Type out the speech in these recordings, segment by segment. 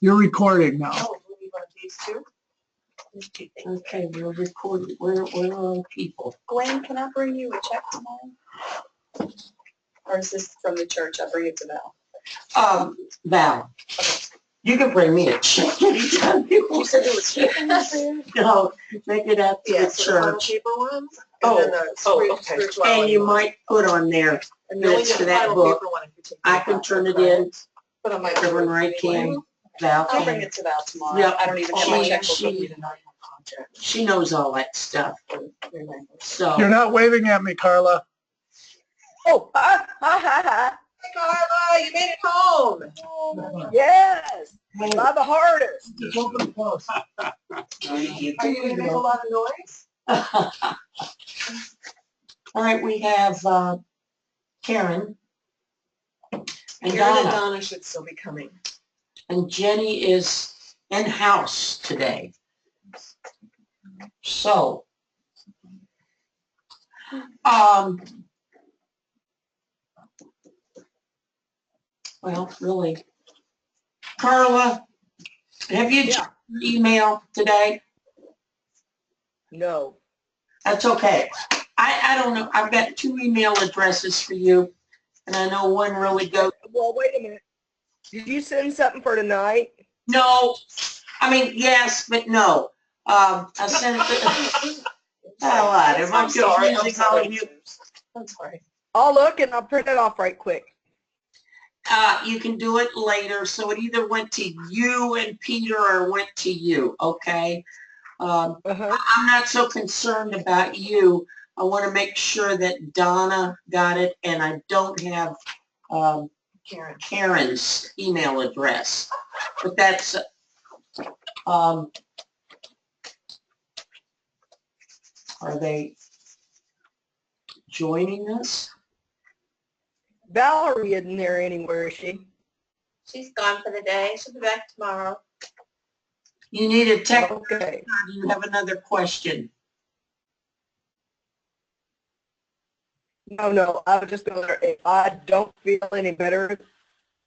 You're recording now. Oh, we want these two? Okay, we're recording. We're on people. Gwen, can I bring you a check tomorrow? Or is this from the church? I'll bring it to Val. Val, you can bring me a check anytime you want. You said there was chicken there? No, make it out to the Yes, the little church. paper ones. Oh, And then the okay. spirituality And you one. might put on there, And you only it's get for the that final book. paper one if you take I that can back, turn it right? in. But I might Everyone right can. Val I'll bring can. it to Val tomorrow. Yeah. I don't even have my She- checkbook with she- me tonight. She knows all that stuff. So. You're not waving at me, Carla. Oh, hi, hi, hi, hi. Hey, Carla, you made it home. Yes, Hey, by the hardest. Just open the post. Are you going to make a lot of noise? all right, we have Karen and Karen and Donna, Donna should still be coming. and Jenny is in-house today. So, well, really, Carla, have you checked your email today? No. That's okay. I don't know. I've got 2 email addresses for you, and I know one really goes. Well, wait a minute. Did you send something for tonight? No, I mean, yes, but no. I sent it to, oh, what, am I I'm sorry. confusing all of you? I'm sorry. I'll look and I'll print it off right quick. You can do it later, so it either went to you and Peter or went to you, okay? I'm not so concerned about you. I want to make sure that Donna got it, and I don't have Karen's email address. But that's, are they joining us? Valerie isn't there anywhere, is she? She's gone for the day. She'll be back tomorrow. You need a tech, or Okay. do you have another question? No, I was just going to, if I don't feel any better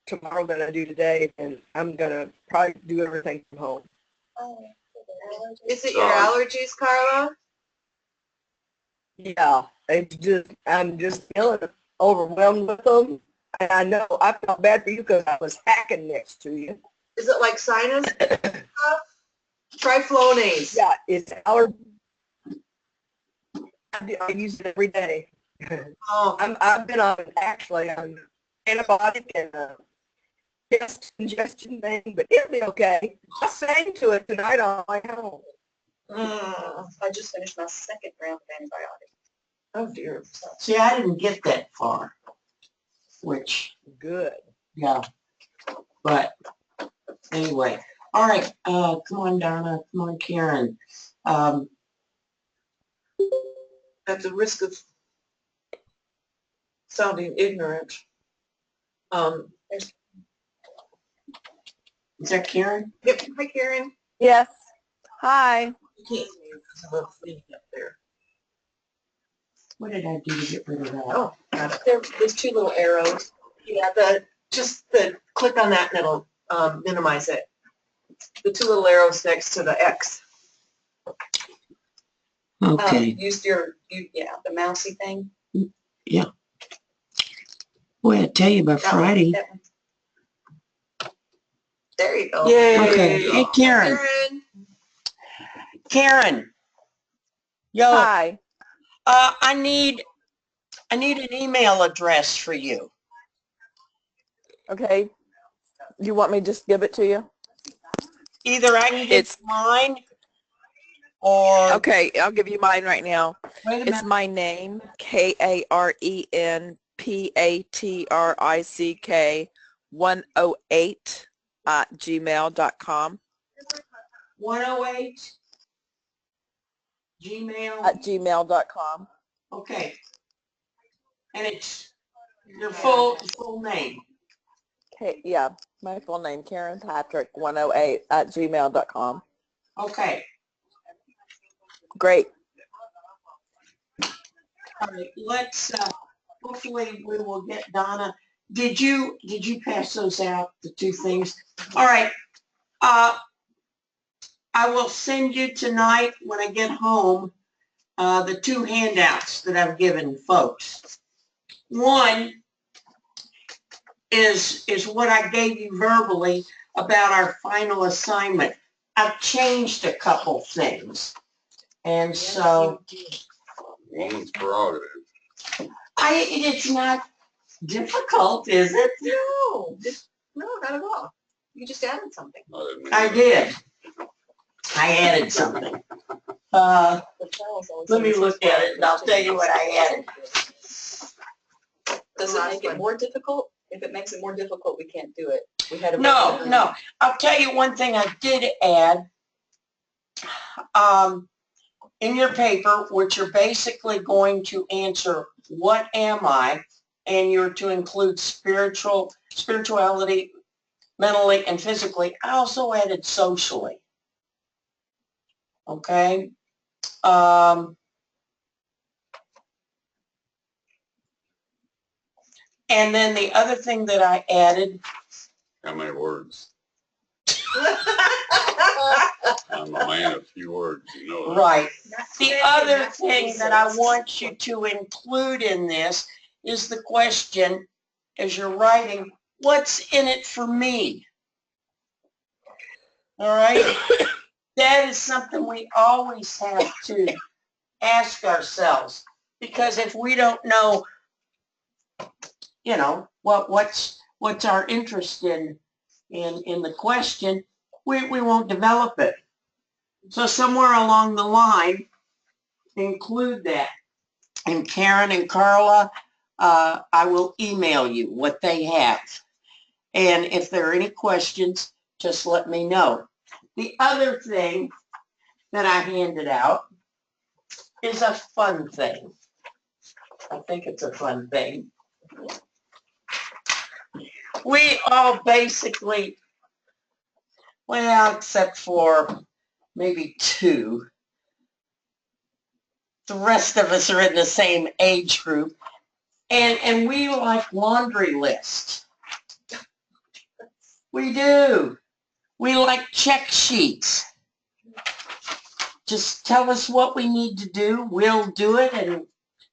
tomorrow than I do today, then I'm going to probably do everything from home. Is it your allergies, Carla? Yeah, I'm just feeling overwhelmed with them. And I know I felt bad for you because I was hacking next to you. Is it like sinus stuff? Try Flonase. Yeah, it's allergy. I use it every day. Oh, I've been on antibiotic and chest congestion thing, but it'll be okay. I sang to it tonight on my home. I just finished my 2nd round of antibiotics. Oh dear. See, I didn't get that far, which, Good. yeah, but anyway. All right, come on, Donna, come on, Karen. At the risk of sounding ignorant, Is that Karen? yep, hi Karen. Yes. Hi. You can't see it because of the thing up there. What did I do to get rid of that? Oh, got it. There's 2 little arrows. Yeah, just click on that and it'll minimize it. The 2 little arrows next to the X. Okay. Use the mousy thing. Yeah. Boy, I tell you, by That one, Friday. that one. There you go. Yay. Okay. Hey, Karen. Karen. Yo, Hi. I need an email address for you. Okay. You want me to just give it to you? Either I can get It's mine or. okay. I'll give you mine right now. Wait a It's minute. my name, KarenPatrick 108 @gmail.com. 108 Gmail. @gmail.com. Okay. And it's your full name. Okay. Yeah. My full name, Karen Patrick 108 @gmail.com. Okay. Great. All right. Let's hopefully we will get Donna. Did you pass those out, the 2 things? All right. I will send you tonight when I get home the 2 handouts that I've given folks. One is what I gave you verbally about our final assignment. I've changed a couple things. And so Woman's prerogative. it's not difficult, is it? No, no, not at all. You just added something. I did. I added something. Let me look at it and I'll tell you what I added. Does it make it more difficult? If it makes it more difficult, we can't do it. We had a No. I'll tell you one thing I did add. In your paper, which you're basically going to answer, what am I? And you're to include spirituality, mentally and physically. I also added socially. Okay. And then the other thing that I added. How many words? I'm a man of few words, you know that. Right. The other thing that I want you to include in this is the question, as you're writing, what's in it for me? All right? That is something we always have to ask ourselves, because if we don't know, what's our interest in the question, we won't develop it. So somewhere along the line, include that. And Karen and Carla, I will email you what they have. And if there are any questions, just let me know. The other thing that I handed out is a fun thing. I think it's a fun thing. We all basically, well, except for maybe 2, the rest of us are in the same age group, and we like laundry lists. We do. We like check sheets. Just tell us what we need to do, we'll do it, and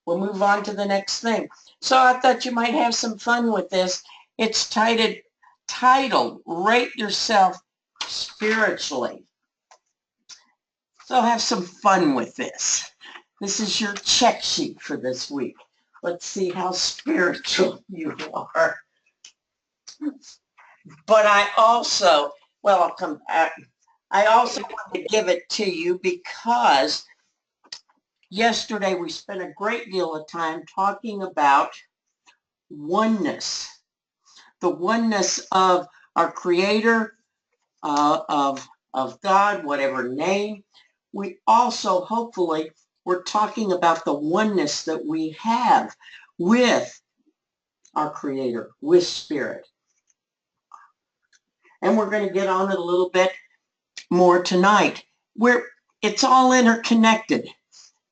we'll move on to the next thing. So I thought you might have some fun with this. It's titled Rate Yourself Spiritually. So have some fun with this. This is your check sheet for this week. Let's see how spiritual you are. But I also, I'll come back. I also want to give it to you because yesterday we spent a great deal of time talking about oneness. The oneness of our Creator, of God, whatever name. We also, hopefully, we're talking about the oneness that we have with our Creator, with Spirit. And we're going to get on it a little bit more tonight. It's all interconnected.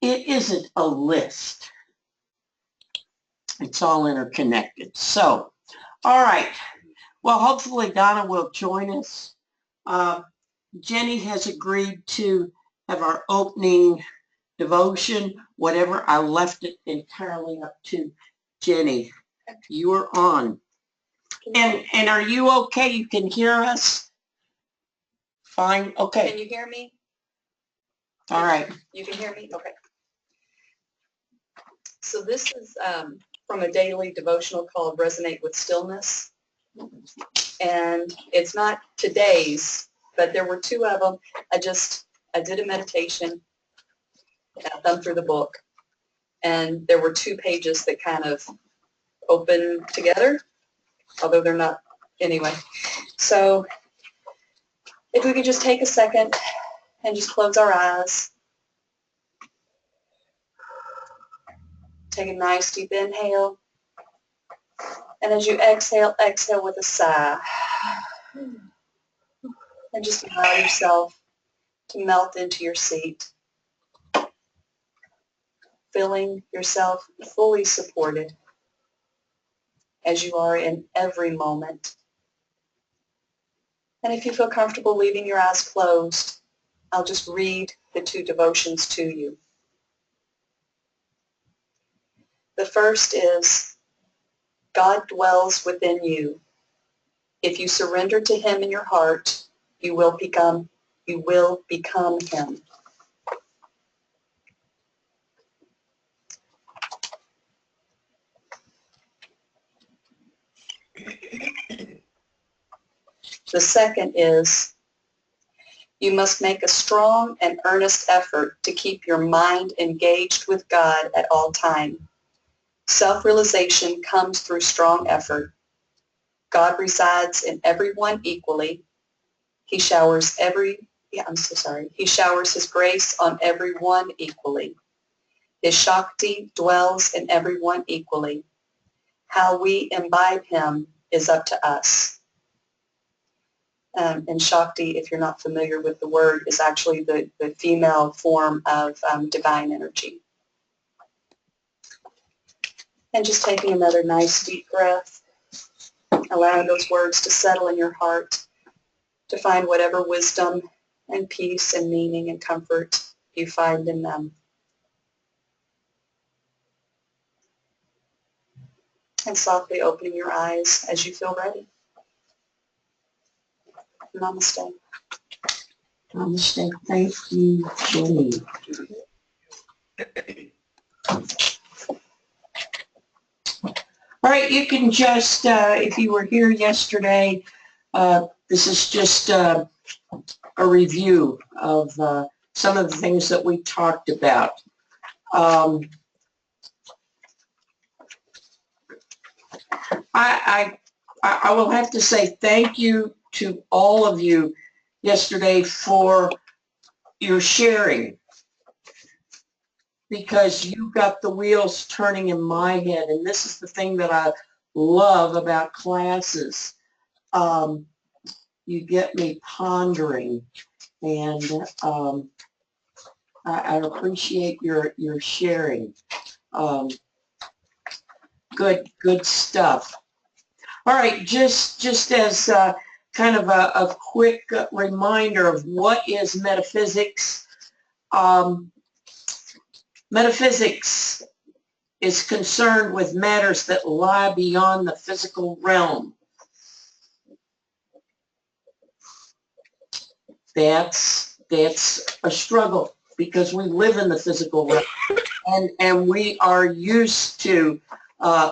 It isn't a list. It's all interconnected. So, all right. Well, hopefully Donna will join us. Jenny has agreed to have our opening devotion, whatever. I left it entirely up to Jenny. You are on. And are you okay? You can hear us? Fine. Okay. Can you hear me? All right. You can hear me? Okay. So this is from a daily devotional called Resonate with Stillness. And it's not today's, but there were 2 of them. I did a meditation. I thumbed through the book. And there were 2 pages that kind of open together, although they're not anyway. So if we could just take a second and just close our eyes. Take a nice deep inhale. And as you exhale, exhale with a sigh. And just allow yourself to melt into your seat. Feeling yourself fully supported as you are in every moment. And if you feel comfortable leaving your eyes closed, I'll just read the 2 devotions to you. The first is, God dwells within you. If you surrender to him in your heart, you will become him. The second is, you must make a strong and earnest effort to keep your mind engaged with God at all time. Self-realization comes through strong effort. God resides in everyone equally. He showers He showers his grace on everyone equally. His Shakti dwells in everyone equally. How we imbibe him is up to us. And Shakti, if you're not familiar with the word, is actually the female form of divine energy. And just taking another nice deep breath, allowing those words to settle in your heart, to find whatever wisdom and peace and meaning and comfort you find in them. And softly opening your eyes as you feel ready. Namaste. Namaste. Thank you, Jenny. All right, you can just, if you were here yesterday, this is just a review of some of the things that we talked about. I will have to say thank you to all of you yesterday for your sharing, because you got the wheels turning in my head, and this is the thing that I love about classes. You get me pondering, and I appreciate your sharing. Good stuff. All right, just as kind of a quick reminder of what is metaphysics. Metaphysics is concerned with matters that lie beyond the physical realm. That's a struggle, because we live in the physical realm, and we are used to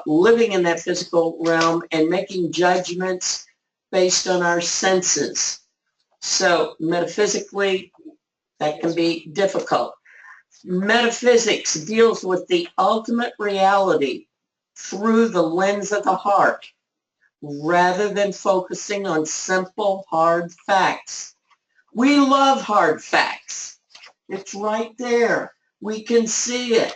living in that physical realm and making judgments based on our senses. So metaphysically, that can be difficult. Metaphysics deals with the ultimate reality through the lens of the heart, rather than focusing on simple, hard facts. We love hard facts. It's right there. We can see it.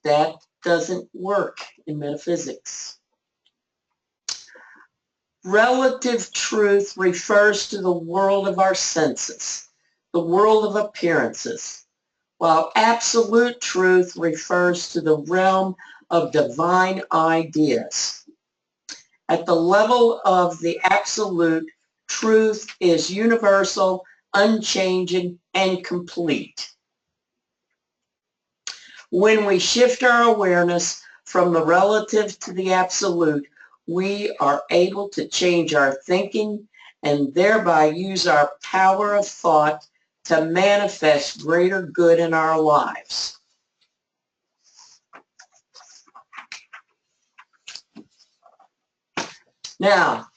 That doesn't work in metaphysics. Relative truth refers to the world of our senses, the world of appearances, while absolute truth refers to the realm of divine ideas. At the level of the absolute, truth is universal, unchanging, and complete. When we shift our awareness from the relative to the absolute, we are able to change our thinking and thereby use our power of thought to manifest greater good in our lives. Now,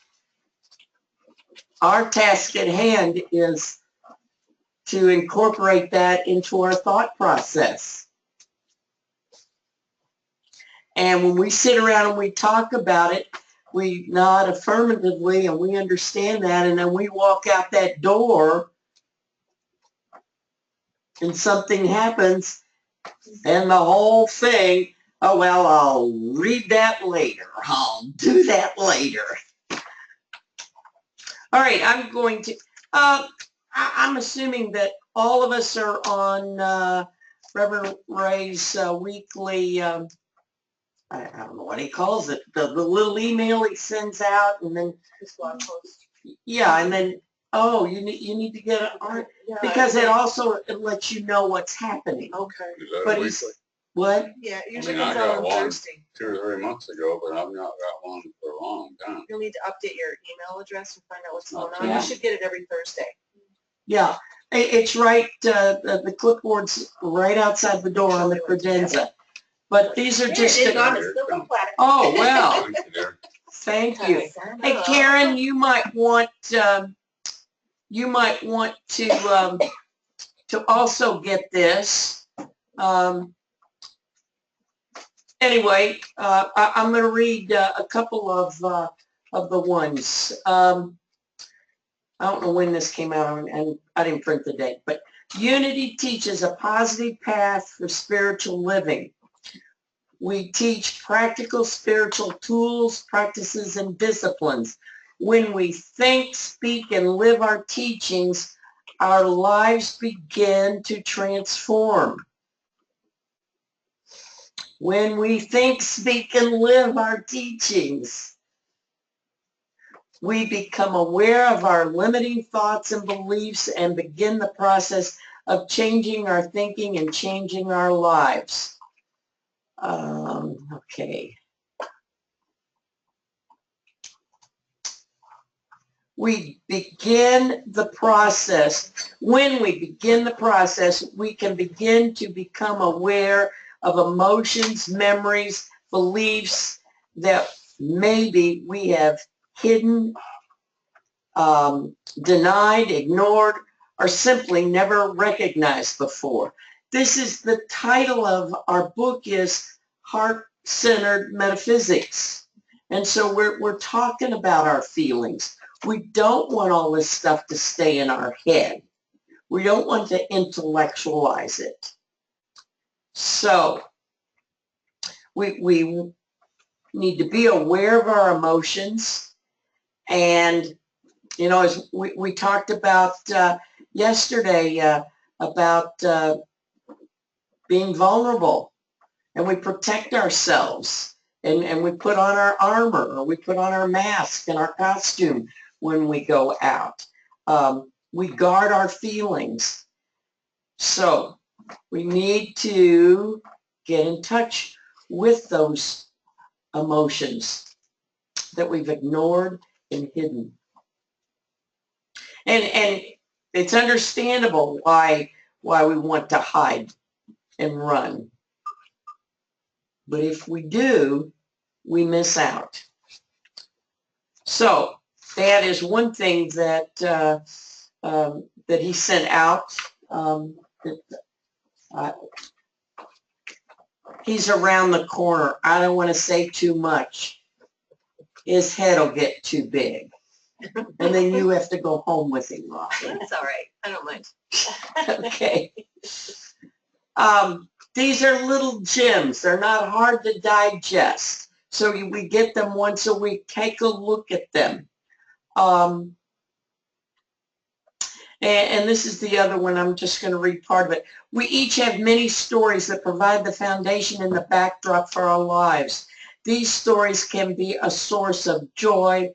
our task at hand is to incorporate that into our thought process. And when we sit around and we talk about it, we nod affirmatively and we understand that, and then we walk out that door and something happens and the whole thing, oh, well, I'll read that later. I'll do that later. All right, I'm going to, I'm assuming that all of us are on Reverend Ray's weekly I don't know what he calls it, the little email he sends out, and then, This blog post. yeah, and then, oh, you need to get an Yeah, because it also lets you know what's happening. Okay. Is that But weekly? he's, what? Yeah, it I usually mean, I comes out got on one Thursday. 2 or 3 months ago, but I've not got one for a long time. You'll need to update your email address and find out what's going on. Yeah. You should get it every Thursday. Yeah, it's right, the clipboard's right outside the door on the credenza. But these are Here just, it is on a Here it silver comes. platter. oh, wow, Thank you, dear. thank you. Sign Hey, up. Karen, you might want to also get this. Anyway, I'm going to read a couple of the ones. I don't know when this came out, and I didn't print the date, but Unity teaches a positive path for spiritual living. We teach practical spiritual tools, practices, and disciplines. When we think, speak, and live our teachings, our lives begin to transform. When we think, speak, and live our teachings, we become aware of our limiting thoughts and beliefs and begin the process of changing our thinking and changing our lives. Okay. We begin the process. When we begin the process, we can begin to become aware of emotions, memories, beliefs that maybe we have hidden, denied, ignored, or simply never recognized before. This is the title of our book is Heart-Centered Metaphysics. And so we're talking about our feelings. We don't want all this stuff to stay in our head. We don't want to intellectualize it. So we need to be aware of our emotions. And, you know, as we talked about yesterday about being vulnerable, and we protect ourselves, and we put on our armor, or we put on our mask and our costume when we go out. We guard our feelings. So we need to get in touch with those emotions that we've ignored and hidden. And it's understandable why we want to hide and run. But if we do, we miss out. So that is one thing that that he sent out. He's around the corner. I don't want to say too much. His head will get too big. And then you have to go home with him, Robin. That's all right. I don't mind. Okay. These are little gems. They're not hard to digest. So we get them once a week. Take a look at them. And this is the other one. I'm just going to read part of it. We each have many stories that provide the foundation and the backdrop for our lives. These stories can be a source of joy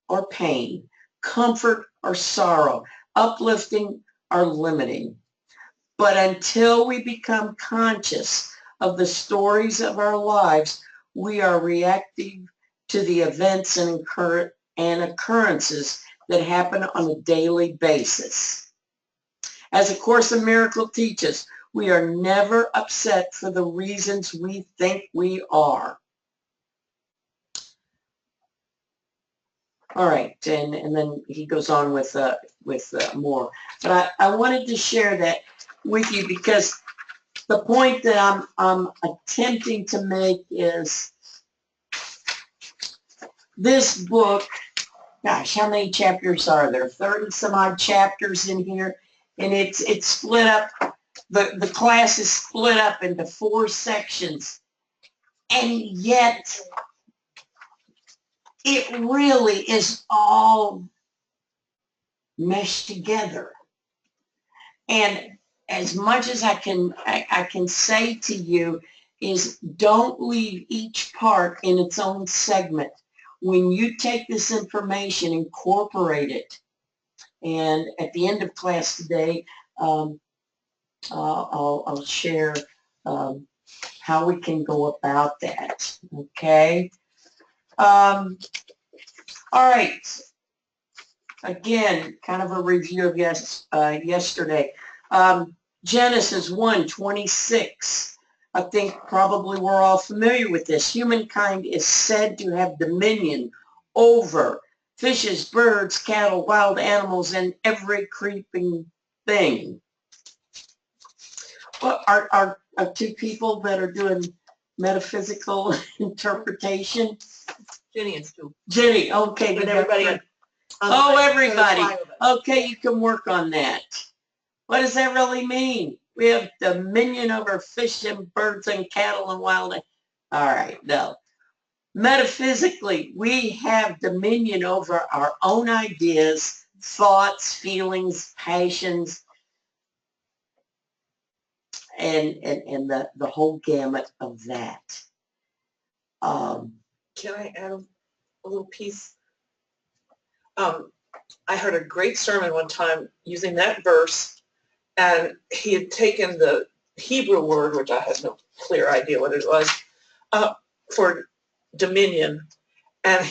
or pain, comfort or sorrow, uplifting or limiting. But until we become conscious of the stories of our lives, we are reactive to the events and occurrences that happen on a daily basis. As A Course in Miracles teaches, we are never upset for the reasons we think we are. All right, and then he goes on with more. But I wanted to share that with you because the point that I'm attempting to make is this book. Gosh, how many chapters are there? 30 some odd chapters in here, and it's split up. The class is split up into 4 sections, and yet it really is all meshed together. And as much as I can say to you is don't leave each part in its own segment. When you take this information, incorporate it. And at the end of class today, I'll share how we can go about that. Okay. All right. Again, kind of a review of yesterday. Genesis 1:26. I think probably we're all familiar with this. Humankind is said to have dominion over fishes, birds, cattle, wild animals, and every creeping thing. Well, are two people that are doing metaphysical interpretation? Jenny and Stu. Jenny, okay. And everybody. Oh, everybody. Okay, you can work on that. What does that really mean? We have dominion over fish and birds and cattle and wild. All right, no. Metaphysically, we have dominion over our own ideas, thoughts, feelings, passions, and the whole gamut of that. Can I add a little piece? I heard a great sermon one time using that verse, and he had taken the Hebrew word, which I had no clear idea what it was, for dominion, and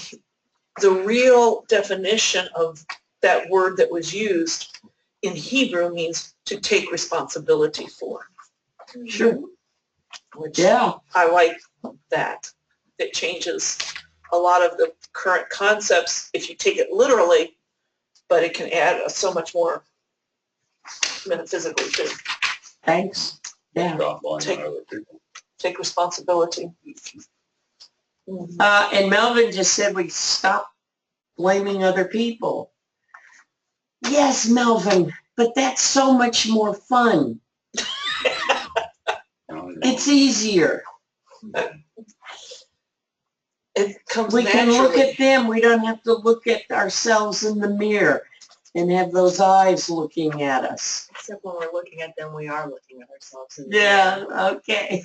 the real definition of that word that was used in Hebrew means to take responsibility for. Sure. Which Yeah. I like that. It changes a lot of the current concepts if you take it literally, but it can add so much more metaphysically too. Thanks. Yeah. Stop blaming other people. Take responsibility. And Melvin just said we stop blaming other people. Yes, Melvin, but that's so much more fun. It's easier. It comes We can look naturally. at them. We don't have to look at ourselves in the mirror and have those eyes looking at us. Except when we're looking at them, we are looking at ourselves. In the Yeah, mirror. okay.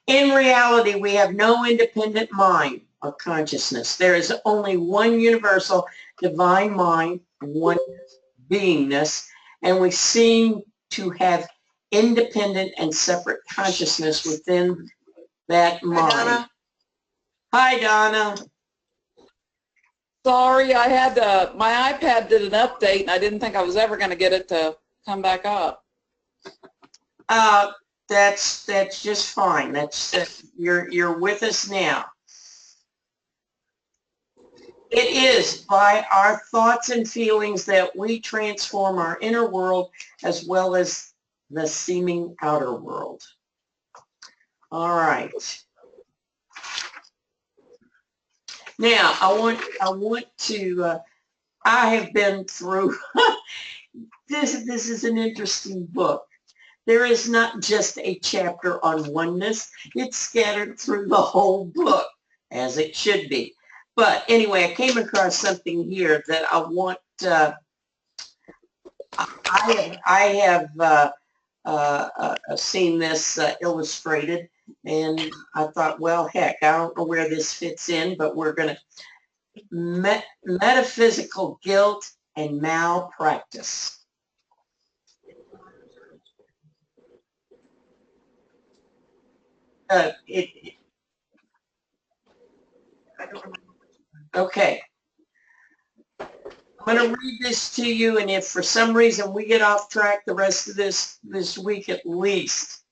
In reality, we have no independent mind or consciousness. There is only one universal divine mind, one beingness, and we seem to have independent and separate consciousness within that mind. Hi, Donna. Hi, Donna. Sorry, I had my iPad did an update and I didn't think I was ever going to get it to come back up. That's just fine. You're with us now. It is by our thoughts and feelings that we transform our inner world as well as the seeming outer world. All right. Now, I want to, I have been through, this is an interesting book. There is not just a chapter on oneness. It's scattered through the whole book, as it should be. But anyway, I came across something here that I want, I have seen this illustrated, and I thought, well, heck, I don't know where this fits in, but we're going to, metaphysical guilt and malpractice. Okay. I'm going to read this to you, and if for some reason we get off track the rest of this week at least,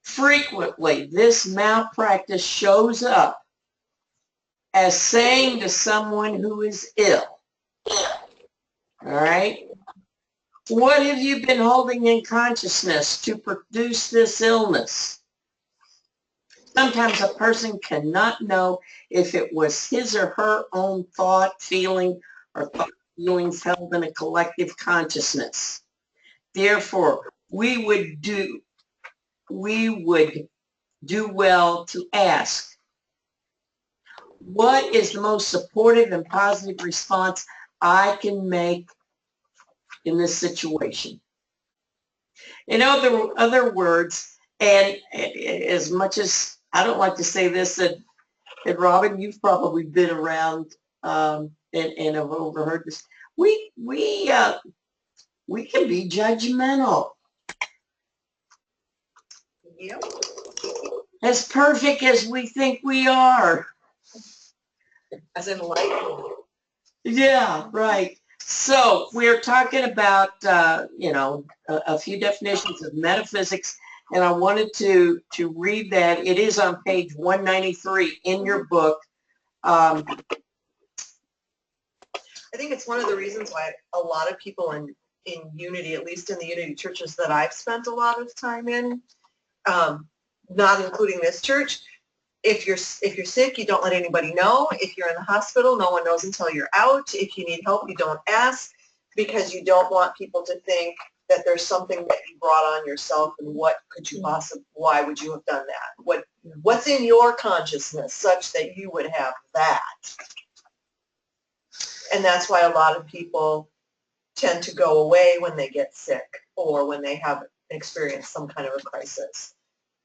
frequently this malpractice shows up as saying to someone who is ill, all right, what have you been holding in consciousness to produce this illness? Sometimes a person cannot know if it was his or her own thought, feeling, or thought feelings held in a collective consciousness. Therefore, we would do well to ask, what is the most supportive and positive response I can make in this situation? In other words, and as much as I don't like to say this, and Robin, you've probably been around and have overheard this. We can be judgmental. Yep. As perfect as we think we are. As enlightened. Yeah, right. So we're talking about, a few definitions of metaphysics, and I wanted to read that. It is on page 193 in your book. I think it's one of the reasons why a lot of people in Unity, at least in the Unity churches that I've spent a lot of time in, not including this church, if you're sick, you don't let anybody know. If you're in the hospital, no one knows until you're out. If you need help, you don't ask, because you don't want people to think that there's something that you brought on yourself, and what could you possibly, why would you have done that? What's in your consciousness such that you would have that? And that's why a lot of people tend to go away when they get sick or when they have experienced some kind of a crisis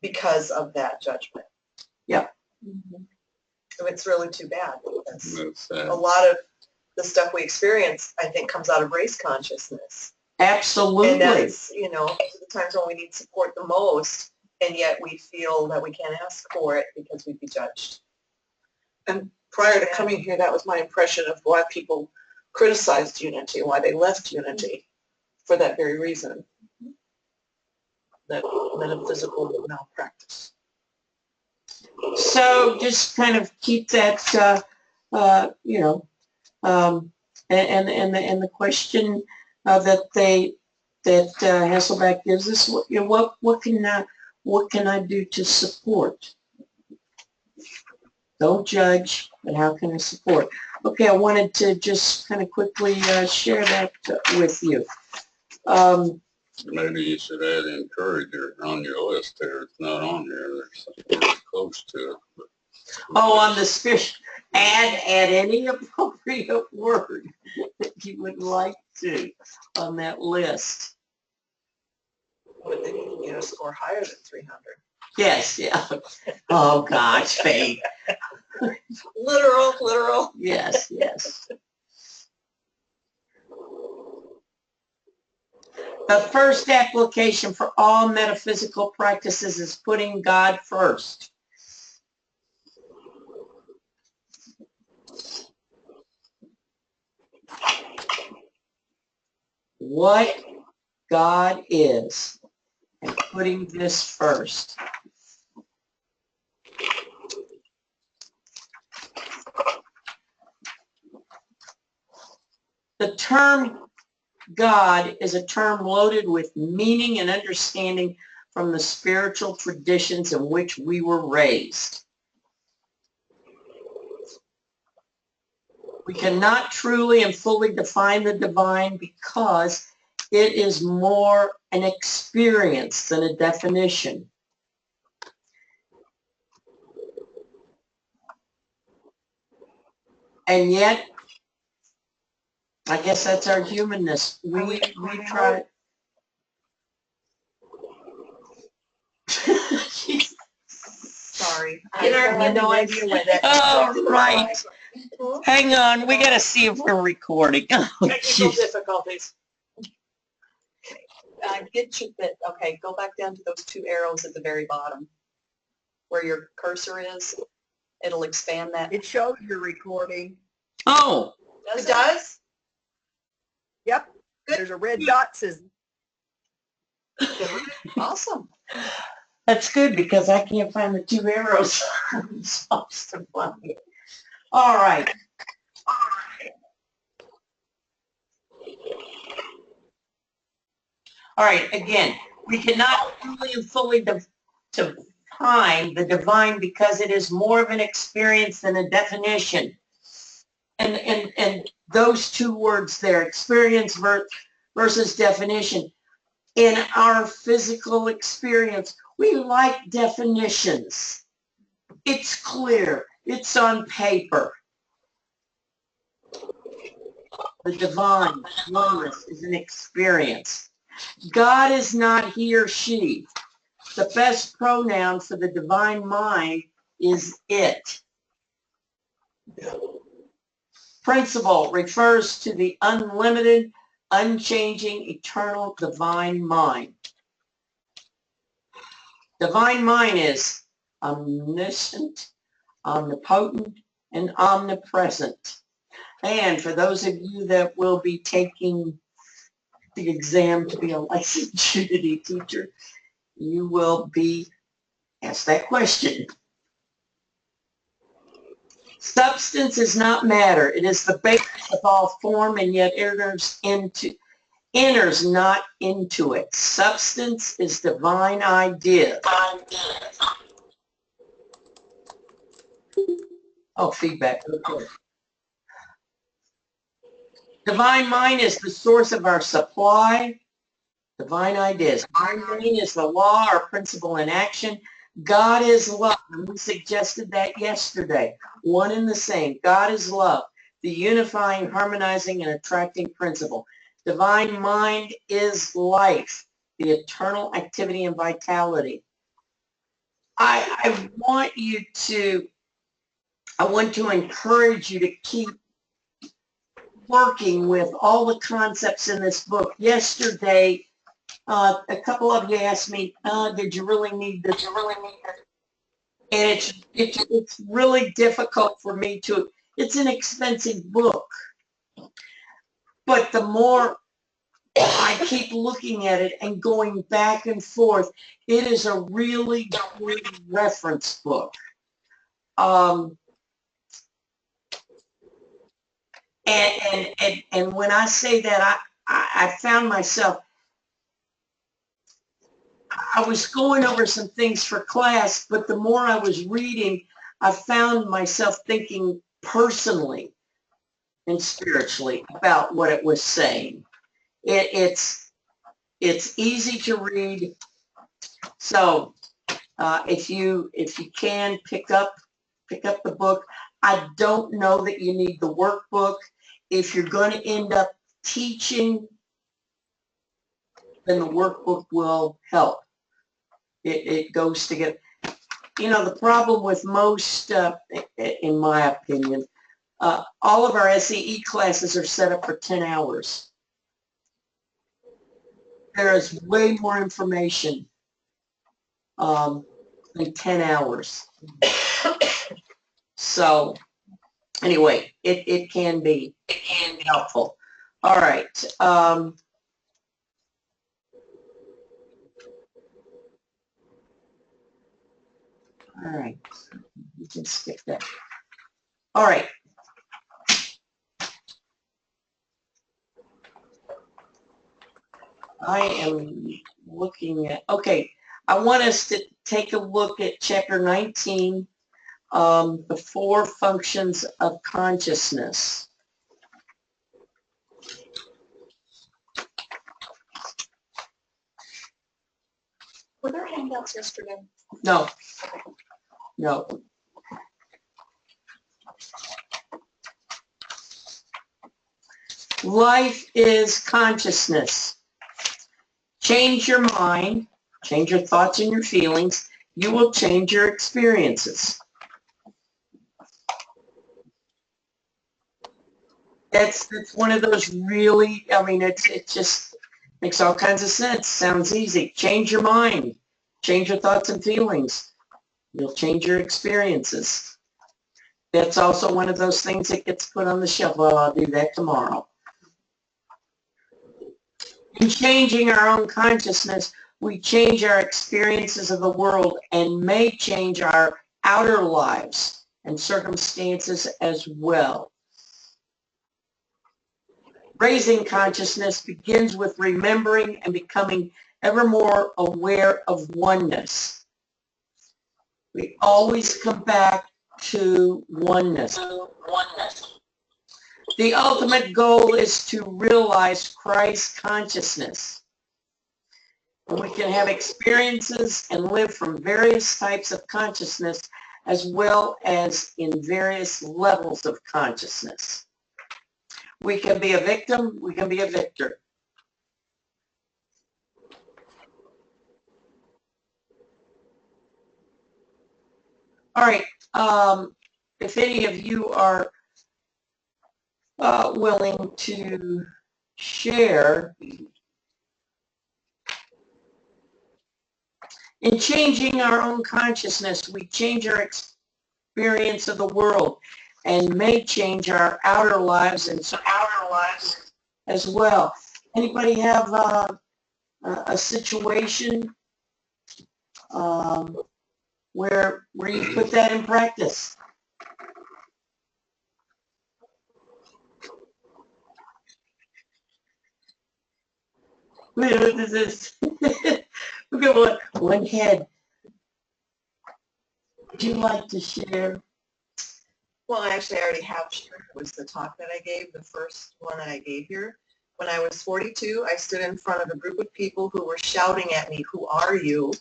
because of that judgment. Yep. Mm-hmm. It's really too bad, because That's a lot of the stuff we experience, I think, comes out of race consciousness. Absolutely. And that's, those are the times when we need support the most, and yet we feel that we can't ask for it because we'd be judged. And prior to coming here, that was my impression of why people criticized Unity, why they left Unity, for that very reason, that metaphysical malpractice. So just kind of keep that, and the question that Hasselbeck gives us, what can I do to support? Don't judge, but how can I support? Okay, I wanted to just kind of quickly share that with you. maybe you should add encourager on your list there. It's not on here. There's something close to it. But Oh, on the spirit, add any appropriate word that you would like to on that list. But they need to get a score higher than 300. Yes, yeah. Oh, gosh, Faith. Literal. Yes, yes. The first application for all metaphysical practices is putting God first. What God is, and putting this first. The term God is a term loaded with meaning and understanding from the spiritual traditions in which we were raised. We cannot truly and fully define the divine because it is more an experience than a definition. And yet, I guess that's our humanness. We try. Sorry. You know, I have no idea where that Oh, right. Hang on. We got to see if we're recording. Oh, Technical geez. difficulties. Get you, okay, go back down to those two arrows at the very bottom where your cursor is. It'll expand that. It shows you're recording. Oh. It does? Yep. Good. There's a red dot says. Awesome. That's good because I can't find the two arrows I'm supposed to find. All right. All right, again, we cannot truly and fully define the divine because it is more of an experience than a definition. And those two words there, experience versus definition. In our physical experience, we like definitions. It's clear. It's on paper. The divine, oneness, is an experience. God is not he or she. The best pronoun for the divine mind is it. Principle refers to the unlimited, unchanging, eternal divine mind. Divine mind is omniscient, omnipotent, and omnipresent. And for those of you that will be taking the exam to be a licensed Trinity teacher, you will be asked that question. Substance is not matter. It is the basis of all form, and yet enters not into it. Substance is divine idea. Oh, feedback. Okay. Divine mind is the source of our supply. Divine ideas. Divine mind is the law or principle in action. God is love. And we suggested that yesterday. One and the same. God is love. The unifying, harmonizing, and attracting principle. Divine mind is life. The eternal activity and vitality. I want to encourage you to keep working with all the concepts in this book. Yesterday, a couple of you asked me, did you really need this? And it's really difficult for me to, it's an expensive book. But the more I keep looking at it and going back and forth, it is a really good reference book. And when I say that, I found myself, I was going over some things for class, but the more I was reading, I found myself thinking personally and spiritually about what it was saying. It's easy to read. So if you can pick up the book. I don't know that you need the workbook. If you're going to end up teaching, then the workbook will help. It goes together. You know, the problem with most, in my opinion, all of our SEE classes are set up for 10 hours. There is way more information than 10 hours. So anyway, it can be helpful. All right. All right, you can skip that. All right. I am looking at, okay, I want us to take a look at chapter 19, the 4 functions of consciousness. Were there handouts yesterday? No. No. Life is consciousness. Change your mind, change your thoughts and your feelings, you will change your experiences. That's one of those really, I mean, it just makes all kinds of sense. Sounds easy. Change your mind, change your thoughts and feelings. You'll change your experiences. That's also one of those things that gets put on the shelf. Well, I'll do that tomorrow. In changing our own consciousness, we change our experiences of the world and may change our outer lives and circumstances as well. Raising consciousness begins with remembering and becoming ever more aware of oneness. We always come back to oneness. The ultimate goal is to realize Christ consciousness. And we can have experiences and live from various types of consciousness as well as in various levels of consciousness. We can be a victim, we can be a victor. All right. If any of you are willing to share in changing our own consciousness, we change our experience of the world and may change our outer lives and so outer lives as well. Anybody have a situation where you put that in practice? This is look at one head. Would you like to share? Well, actually, I already have shared. It was the talk that I gave, the first one that I gave here. When I was 42, I stood in front of a group of people who were shouting at me, "Who are you?"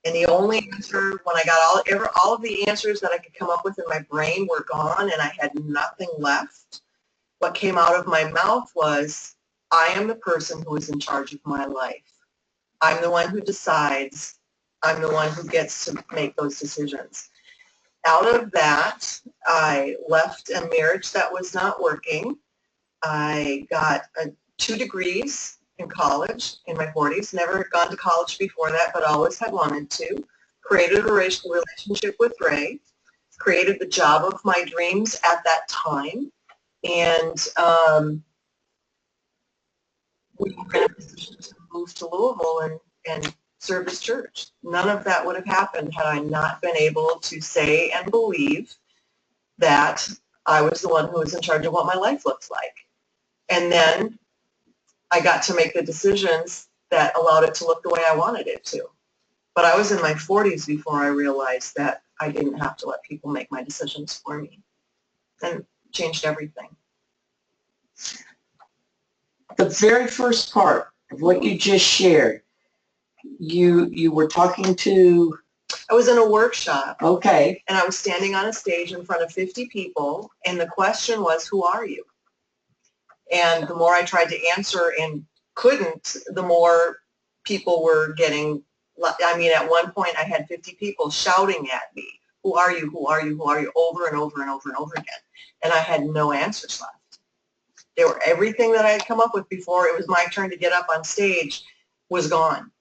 And the only answer, when I got all of the answers that I could come up with in my brain were gone and I had nothing left, what came out of my mouth was, I am the person who is in charge of my life. I'm the one who decides. I'm the one who gets to make those decisions. Out of that, I left a marriage that was not working. I got 2 degrees in college in my 40s, never had gone to college before that, but always had wanted to. Created a relationship with Ray, created the job of my dreams at that time, and we were in a position to move to Louisville and serve his church. None of that would have happened had I not been able to say and believe that I was the one who was in charge of what my life looks like. And then I got to make the decisions that allowed it to look the way I wanted it to. But I was in my 40s before I realized that I didn't have to let people make my decisions for me. And changed everything. The very first part of what you just shared, you were talking to... I was in a workshop. Okay. And I was standing on a stage in front of 50 people, and the question was, who are you? And the more I tried to answer and couldn't, the more people were getting, I mean, at one point I had 50 people shouting at me, who are you, who are you, who are you, over and over and over and over again. And I had no answers left. They were, everything that I had come up with before it was my turn to get up on stage was gone.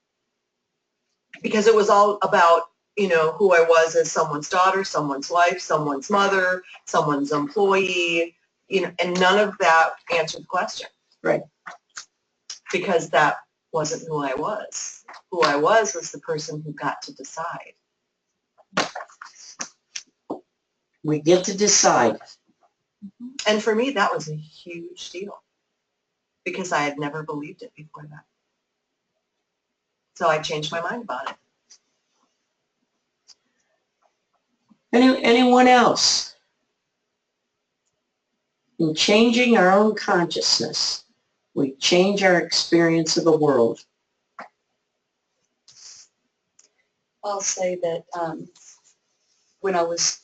Because it was all about, you know, who I was as someone's daughter, someone's wife, someone's mother, someone's employee, you know, and none of that answered the question. Right. Because that wasn't who I was. Who I was the person who got to decide. We get to decide. And for me, that was a huge deal because I had never believed it before that. So I changed my mind about it. Anyone else? In changing our own consciousness, we change our experience of the world. I'll say that when I was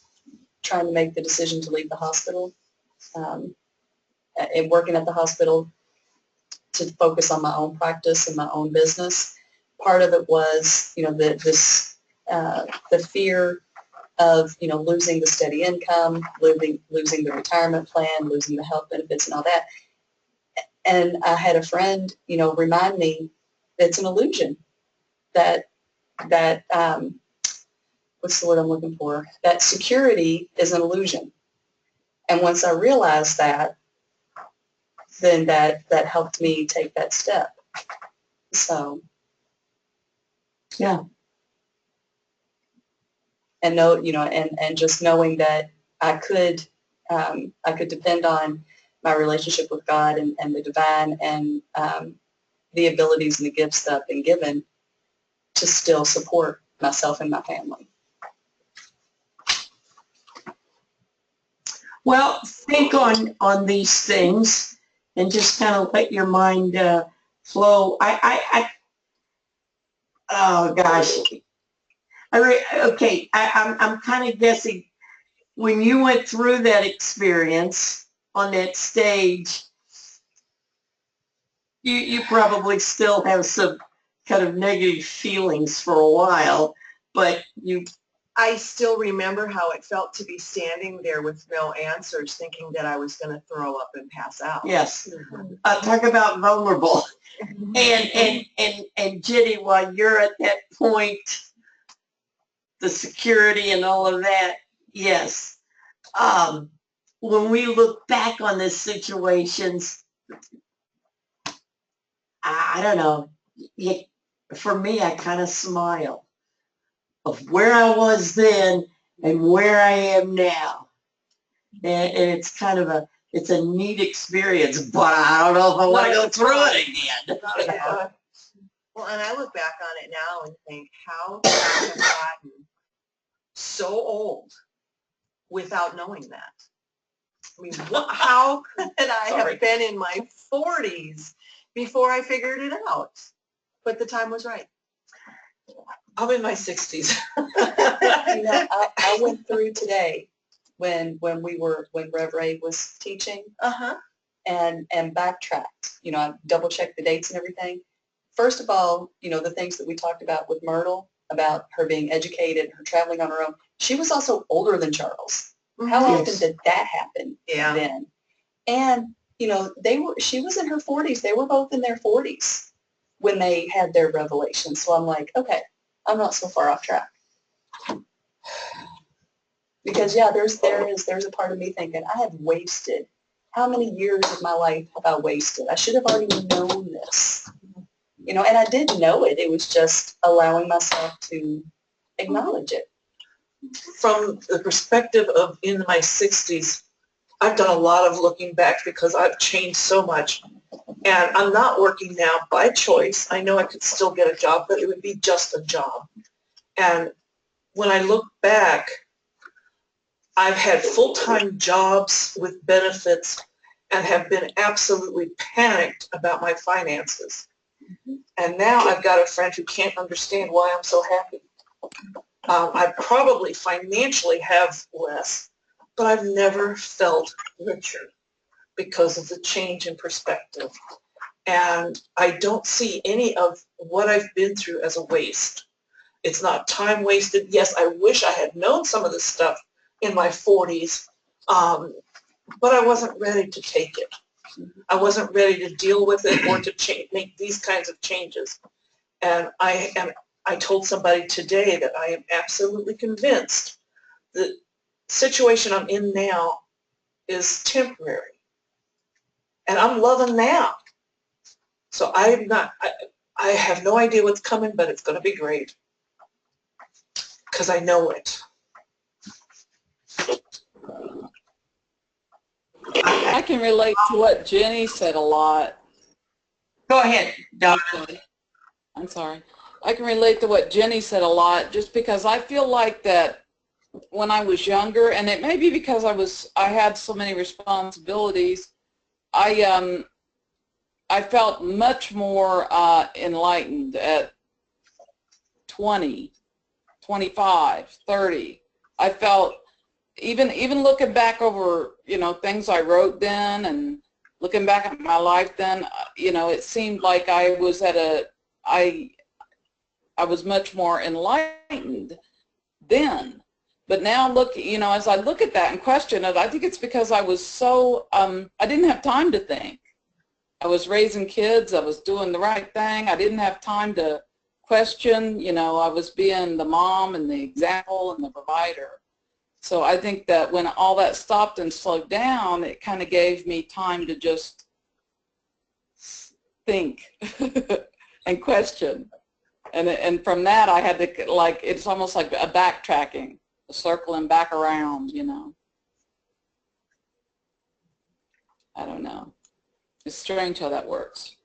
trying to make the decision to leave the hospital and working at the hospital to focus on my own practice and my own business, part of it was, you know, the fear of, you know, losing the steady income, losing the retirement plan, losing the health benefits and all that. And I had a friend, you know, remind me that it's an illusion, that what's the word I'm looking for? That security is an illusion. And once I realized that, then that helped me take that step. So, yeah. And know, you know, and just knowing that I could depend on my relationship with God and the divine and the abilities and the gifts that I've been given to still support myself and my family. Well, think on these things and just kind of let your mind flow. Oh gosh. Okay, I'm kind of guessing when you went through that experience on that stage, you probably still have some kind of negative feelings for a while, but I still remember how it felt to be standing there with no answers, thinking that I was going to throw up and pass out. Yes. Talk about vulnerable. And Jenny, while you're at that point, the security and all of that, yes. When we look back on the situations, I don't know. For me, I kind of smile of where I was then and where I am now. And it's kind of it's a neat experience, but I don't know if I want to go through it again. Well, and I look back on it now and think, how could I have gotten so old without knowing that? I mean, how could I have been in my 40s before I figured it out? But the time was right. I'm in my 60s. You know, I went through today when Rev Ray was teaching and backtracked. You know, I double checked the dates and everything. First of all, you know, the things that we talked about with Myrtle, about her being educated, her traveling on her own. She was also older than Charles. How often did that happen then? And, you know, she was in her 40s. They were both in their 40s when they had their revelation. So I'm like, okay, I'm not so far off track. Because yeah, there's a part of me thinking I have wasted. How many years of my life have I wasted? I should have already known this. You know, and I did know it. It was just allowing myself to acknowledge it. From the perspective of in my 60s, I've done a lot of looking back because I've changed so much. And I'm not working now by choice. I know I could still get a job, but it would be just a job. And when I look back, I've had full-time jobs with benefits and have been absolutely panicked about my finances. And now I've got a friend who can't understand why I'm so happy. I probably financially have less, but I've never felt richer because of the change in perspective. And I don't see any of what I've been through as a waste. It's not time wasted. Yes, I wish I had known some of this stuff in my 40s, but I wasn't ready to take it. I wasn't ready to deal with it or to make these kinds of changes. And I told somebody today that I am absolutely convinced the situation I'm in now is temporary. And I'm loving now. So I have no idea what's coming, but it's going to be great. Because I know it. I can relate to what Jenny said a lot. Go ahead, Doctor. I'm sorry. I can relate to what Jenny said a lot just because I feel like that when I was younger, and it may be because I had so many responsibilities, I felt much more enlightened at 20, 25, 30. I felt even looking back over, you know, things I wrote then and looking back at my life then, you know, it seemed like I was I was much more enlightened then. But now look, you know, as I look at that and question it, I think it's because I was so, I didn't have time to think. I was raising kids, I was doing the right thing, I didn't have time to question, you know, I was being the mom and the example and the provider. So I think that when all that stopped and slowed down, it kind of gave me time to just think and question. And from that, I had to, like, it's almost like a backtracking, a circling back around, you know. I don't know. It's strange how that works.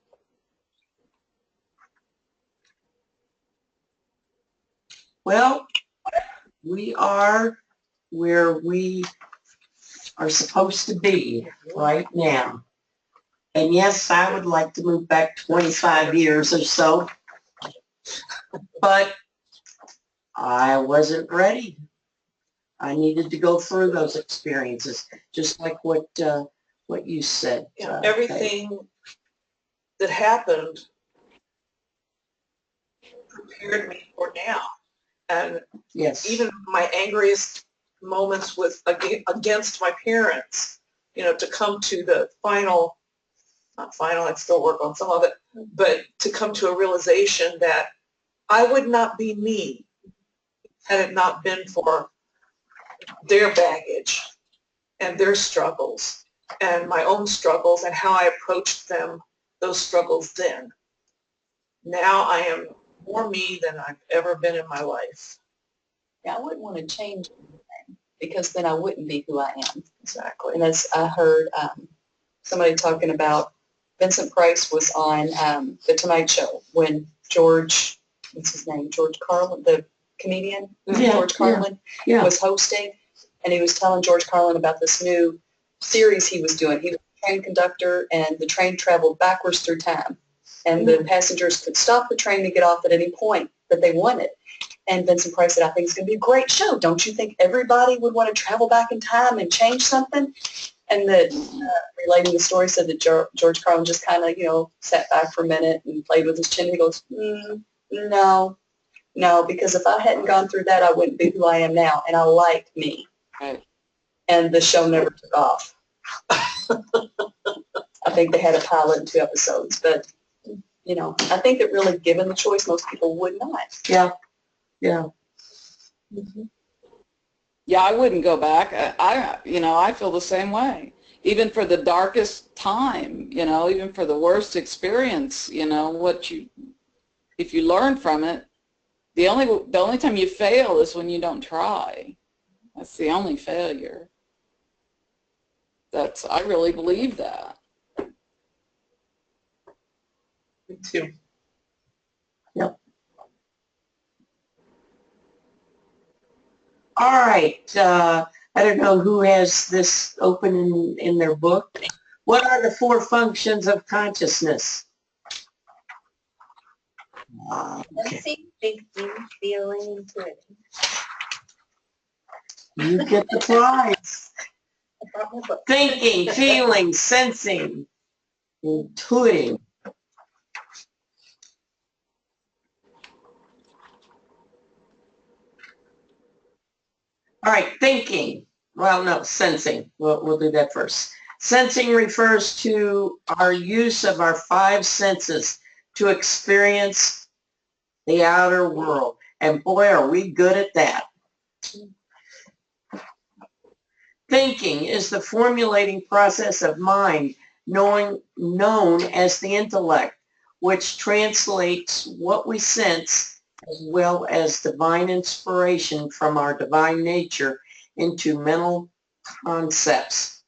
Well, we are where we are supposed to be right now. And yes, I would like to move back 25 years or so, but I wasn't ready. I needed to go through those experiences, just like what you said. Yeah, everything that happened prepared me for now. And Yes. even my angriest moments against my parents, to come to the final, not final, I'd still work on some of it, but to come to a realization that I would not be me had it not been for their baggage and their struggles and my own struggles and how I approached them, those struggles then. Now I am more me than I've ever been in my life. Yeah, I wouldn't want to change anything because then I wouldn't be who I am. Exactly. And as I heard somebody talking about, Vincent Price was on The Tonight Show when George, what's his name, George Carlin, the comedian, George Carlin, was hosting, and he was telling George Carlin about this new series he was doing. He was a train conductor, and the train traveled backwards through time, and the passengers could stop the train to get off at any point that they wanted. And Vincent Price said, I think it's going to be a great show. Don't you think everybody would want to travel back in time and change something? And that relating the story said that George Carlin just kind of, sat back for a minute and played with his chin. He goes, no, because if I hadn't gone through that, I wouldn't be who I am now. And I like me. Right. And the show never took off. I think they had a pilot and 2 episodes. But, I think that really given the choice, most people would not. Yeah. Yeah. Mm-hmm. Yeah, I wouldn't go back. I feel the same way. Even for the darkest time, even for the worst experience, if you learn from it, the only time you fail is when you don't try. That's the only failure. I really believe that. Me too. Yep. All right. I don't know who has this open in their book. What are the 4 functions of consciousness? Okay. Sensing, thinking, feeling, intuiting. You get the prize. Thinking, feeling, sensing, intuiting. All right, thinking. Well, no, sensing. We'll do that first. Sensing refers to our use of our 5 senses to experience the outer world. And boy, are we good at that. Thinking is the formulating process of mind, known as the intellect, which translates what we sense as well as divine inspiration from our divine nature into mental concepts.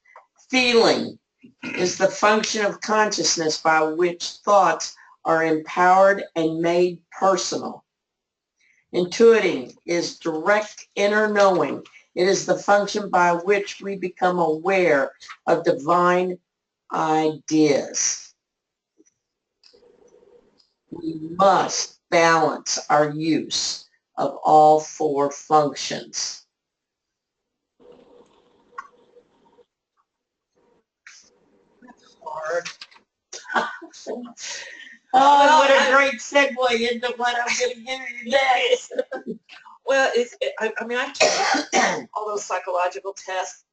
Feeling is the function of consciousness by which thoughts are empowered and made personal. Intuiting is direct inner knowing. It is the function by which we become aware of divine ideas. We must balance our use of all 4 functions. Hard. Oh, what a great segue into what I'm going to give you next. Well, I took all those psychological tests,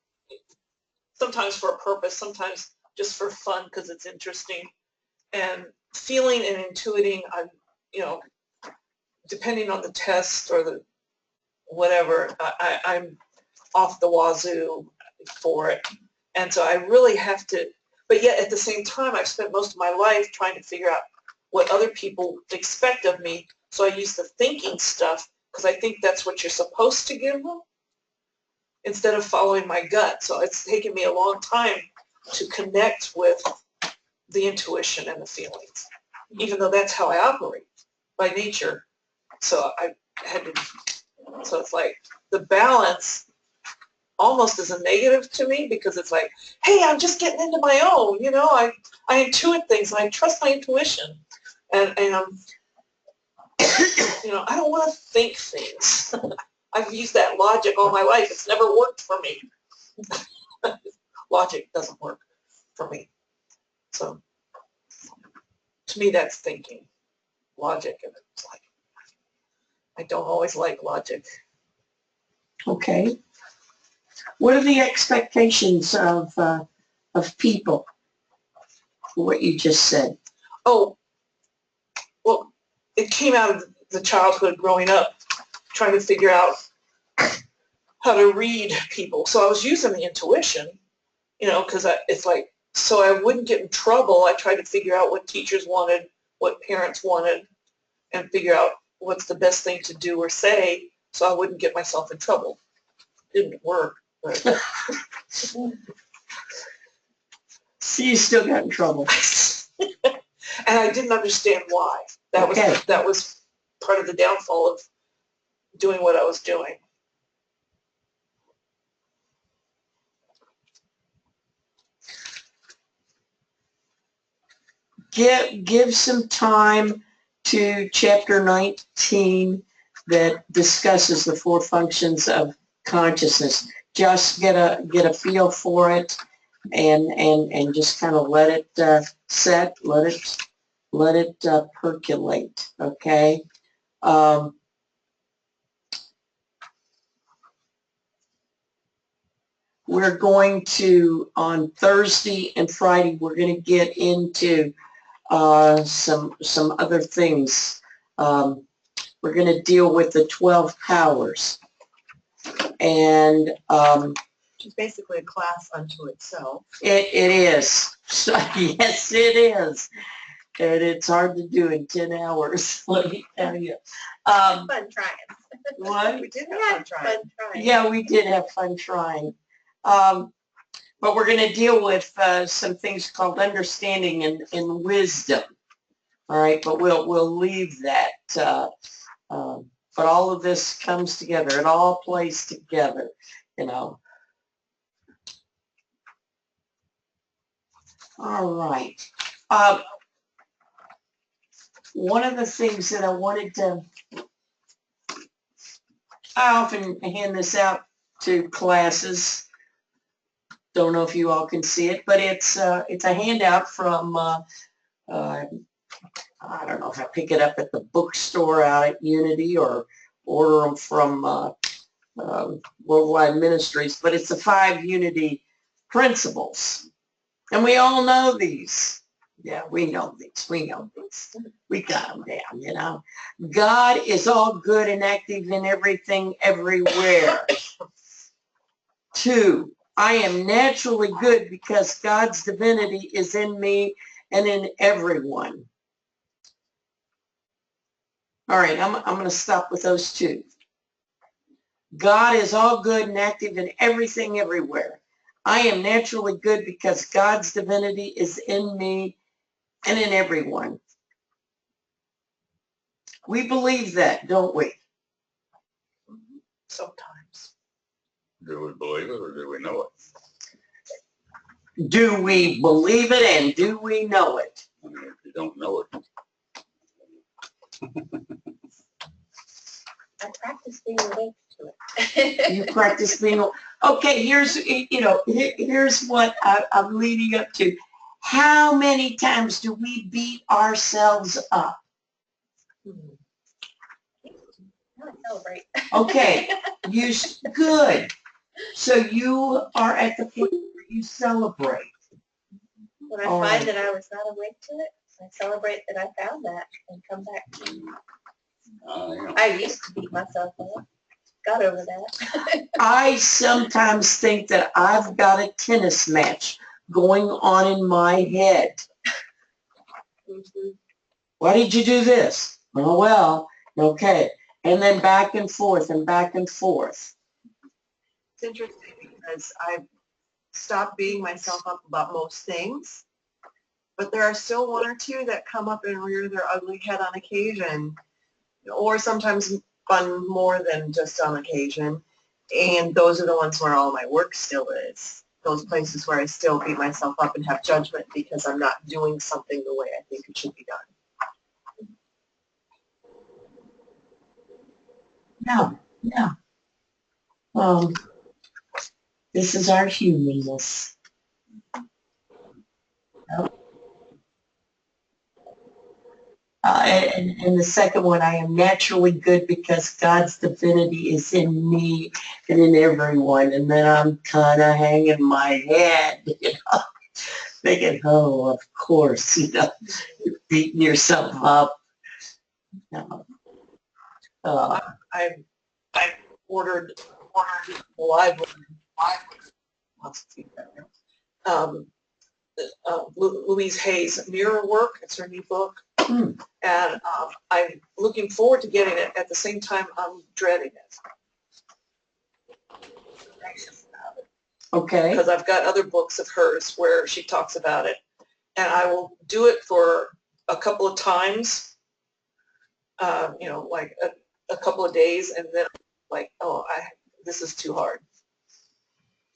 sometimes for a purpose, sometimes just for fun because it's interesting. And feeling and intuiting, depending on the test or the whatever, I'm off the wazoo for it. And so I really have to, but yet at the same time, I've spent most of my life trying to figure out what other people expect of me. So I use the thinking stuff because I think that's what you're supposed to give them instead of following my gut. So it's taken me a long time to connect with the intuition and the feelings, even though that's how I operate by nature. So I had to, so it's like the balance almost is a negative to me because it's like, hey, I'm just getting into my own, I intuit things and I trust my intuition. And I don't want to think things. I've used that logic all my life. It's never worked for me. Logic doesn't work for me. So to me, that's thinking. Logic, and it's like, I don't always like logic. Okay. What are the expectations of people? What you just said. Oh, well, it came out of the childhood growing up, trying to figure out how to read people. So I was using the intuition, you know, because it's like, so I wouldn't get in trouble. I tried to figure out what teachers wanted, what parents wanted, and figure out what's the best thing to do or say so I wouldn't get myself in trouble. Didn't work, but See, you still got in trouble. and I didn't understand why. That was part of the downfall of doing what I was doing. Give some time to chapter 19 that discusses the 4 functions of consciousness. Just get a feel for it and just kind of let it set, let it percolate. Okay. We're going to, on Thursday and Friday, we're going to get into some other things. We're going to deal with the 12 powers. And Which is basically a class unto itself. it is. So, yes, it is. And it's hard to do in 10 hours, let me tell you. Fun trying. What? We did have fun trying. Yeah, we did have fun trying. But we're going to deal with some things called understanding and wisdom. All right, but we'll leave that. But all of this comes together. It all plays together, you know. All right. One of the things that I wanted to, I often hand this out to classes. Don't know if you all can see it, but it's a handout from, I don't know if I pick it up at the bookstore out at Unity or order them from Worldwide Ministries, but it's the 5 Unity principles. And we all know these. Yeah, we know these. We know these. We got them down, you know. God is all good and active in everything, everywhere. 2, I am naturally good because God's divinity is in me and in everyone. All right, I'm going to stop with those 2. God is all good and active in everything, everywhere. I am naturally good because God's divinity is in me and in everyone. We believe that, don't we? Sometimes. Do we believe it or do we know it? Do we believe it and do we know it? I mean, if you don't know it, I practice being awake to it. You practice being, okay, here's what I'm leading up to. How many times do we beat ourselves up? I celebrate. Okay, good. So you are at the point where you celebrate. When I All find right. that I was not awake to it, I celebrate that I found that and come back. I used to beat myself up. Got over that. I sometimes think that I've got a tennis match going on in my head. Why did you do this? Oh, well, okay. And then back and forth and back and forth. It's interesting because I've stopped beating myself up about most things, but there are still 1 or 2 that come up and rear their ugly head on occasion, or sometimes fun more than just on occasion. And those are the ones where all my work still is. Those places where I still beat myself up and have judgment because I'm not doing something the way I think it should be done. Yeah. This is our humanness. And the second one, I am naturally good because God's divinity is in me and in everyone. And then I'm kind of hanging my head, thinking, oh, of course, you're beating yourself up. I ordered library. Louise Hay's Mirror Work. It's her new book. And I'm looking forward to getting it. At the same time, I'm dreading it. Okay. Because I've got other books of hers where she talks about it. And I will do it for a couple of times, like a couple of days, and then like, oh, this is too hard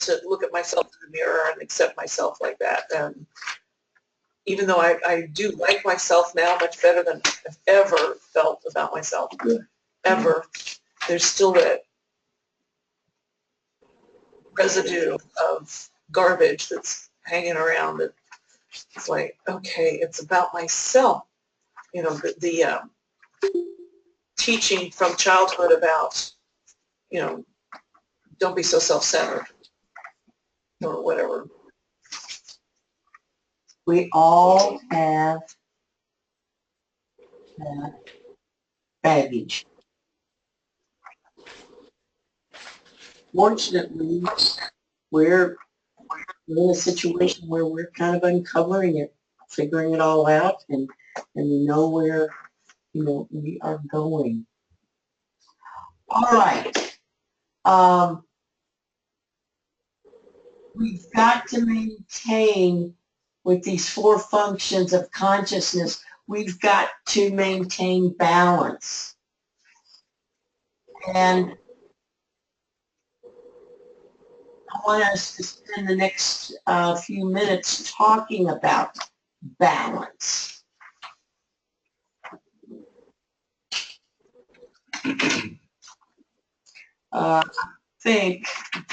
to look at myself in the mirror and accept myself like that. And even though I do like myself now much better than I've ever felt about myself, ever, there's still that residue of garbage that's hanging around. That it's like, okay, it's about myself. The teaching from childhood about, don't be so self-centered or whatever. We all have that baggage. Fortunately, we're in a situation where we're kind of uncovering it, figuring it all out, and we know where, we are going. All right. We've got to maintain, with these 4 functions of consciousness, we've got to maintain balance. And I want us to spend the next few minutes talking about balance.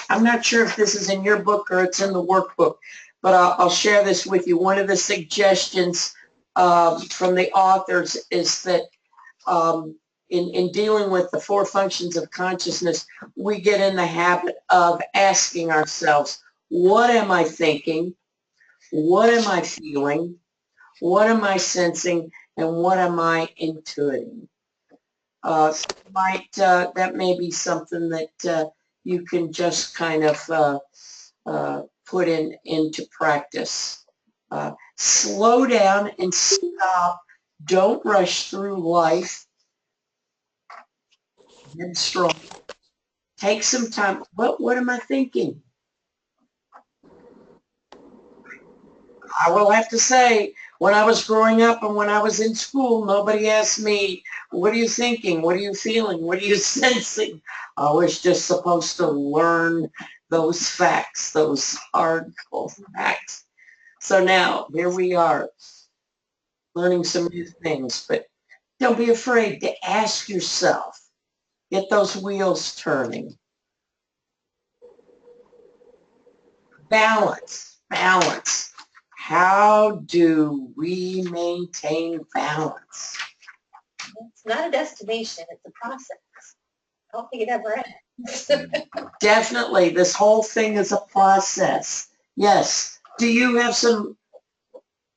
I'm not sure if this is in your book or it's in the workbook, but I'll share this with you. One of the suggestions from the authors is that in dealing with the 4 functions of consciousness, we get in the habit of asking ourselves, what am I thinking? What am I feeling? What am I sensing? And what am I intuiting? That may be something that you can just kind of put into practice. Slow down and stop. Don't rush through life. Headstrong. Take some time. What am I thinking? I will have to say, when I was growing up and when I was in school, nobody asked me, what are you thinking? What are you feeling? What are you sensing? I was just supposed to learn those facts, those hardcore facts. So now, here we are, learning some new things, but don't be afraid to ask yourself. Get those wheels turning. Balance, balance. How do we maintain balance? It's not a destination, it's a process. I don't think it ever ends. Definitely, this whole thing is a process. Yes. Do you have some,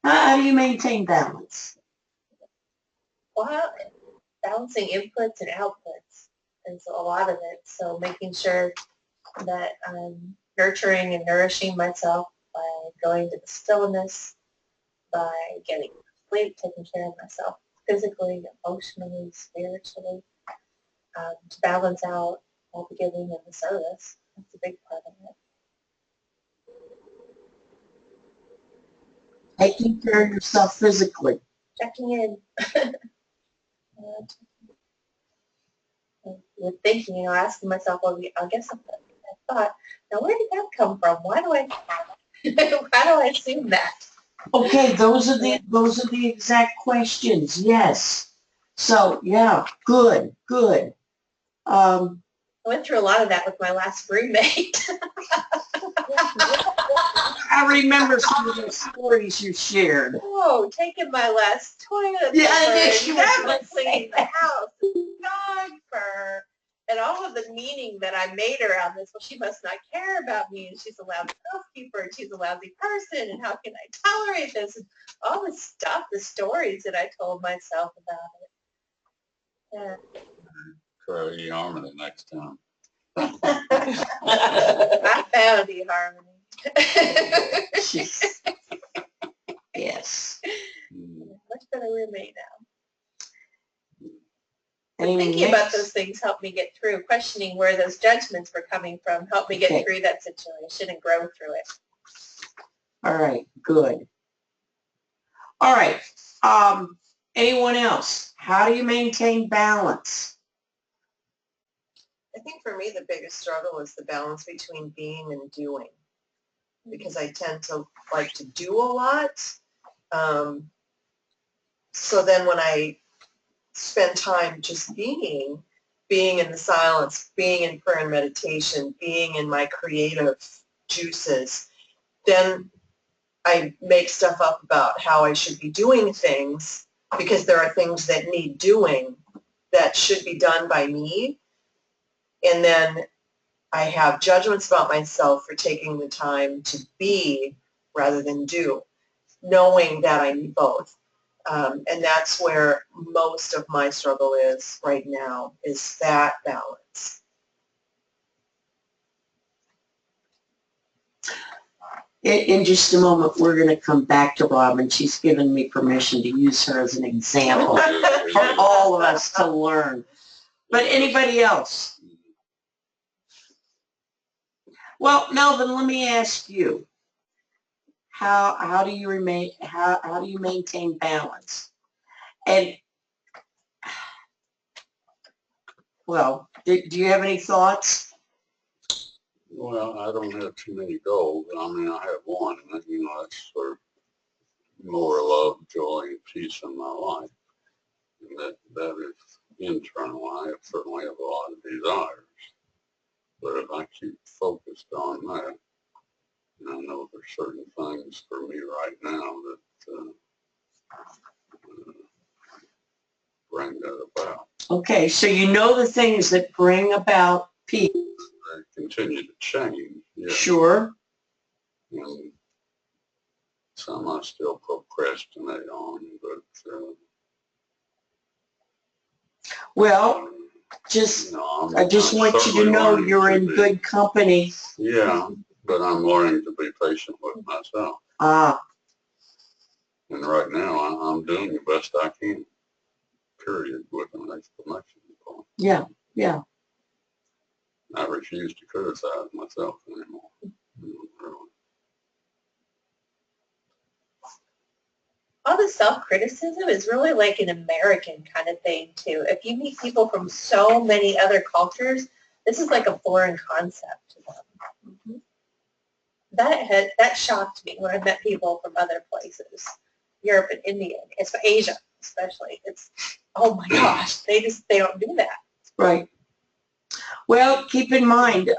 how do you maintain balance? Well, balancing inputs and outputs is a lot of it. So making sure that I'm nurturing and nourishing myself by going to the stillness, by getting sleep, taking care of myself physically, emotionally, spiritually, to balance out all the giving and the service. That's a big part of it. Taking care of yourself physically. Checking in. With thinking, asking myself, well, I guess I thought, now where did that come from? Why do I assume that? Okay, those are the exact questions. Yes. So yeah, good. I went through a lot of that with my last roommate. I remember some of the stories you shared. Oh, taking my last toilet Yeah, I knew paper, she and was never gonna say cleaning the house, dog fur, and all of the meaning that I made around this. Well, she must not care about me, and she's a lousy housekeeper, and she's a lousy person, and how can I tolerate this? And all this stuff, the stories that I told myself about it. Yeah. Try eHarmony next time. I found eHarmony. Yes. Much better roommate now. Any Thinking about next- those things helped me get through. Questioning where those judgments were coming from helped me get Okay. through that situation and grow through it. All right, good. All right. Anyone else? How do you maintain balance? I think for me, the biggest struggle is the balance between being and doing, because I tend to like to do a lot. So then when I spend time just being in the silence, being in prayer and meditation, being in my creative juices, then I make stuff up about how I should be doing things, because there are things that need doing that should be done by me. And then I have judgments about myself for taking the time to be rather than do, knowing that I need both. And that's where most of my struggle is right now, is that balance. In just a moment, we're going to come back to Robin. She's given me permission to use her as an example for all of us to learn. But anybody else? Well, Melvin, let me ask you. How do you maintain balance? And well, do you have any thoughts? Well, I don't have too many goals. I mean, I have one, and that's for more love, joy, and peace in my life. And that is internal. I certainly have a lot of desires. But if I keep focused on that, and I know there's certain things for me right now that bring that about. Okay, so you know the things that bring about peace. They continue to change. Yeah. Sure. And some I still procrastinate on, but Well, I just want you to know you're in good company. Yeah, but I'm learning to be patient with myself. Ah. And right now, I'm doing the best I can. Period, with an exclamation point. Yeah, yeah. I refuse to criticize myself anymore. All the self-criticism is really like an American kind of thing too. If you meet people from so many other cultures, this is like a foreign concept to them. That shocked me when I met people from other places, Europe and India, it's Asia especially. It's, oh my gosh, they don't do that. Right. Well, keep in mind,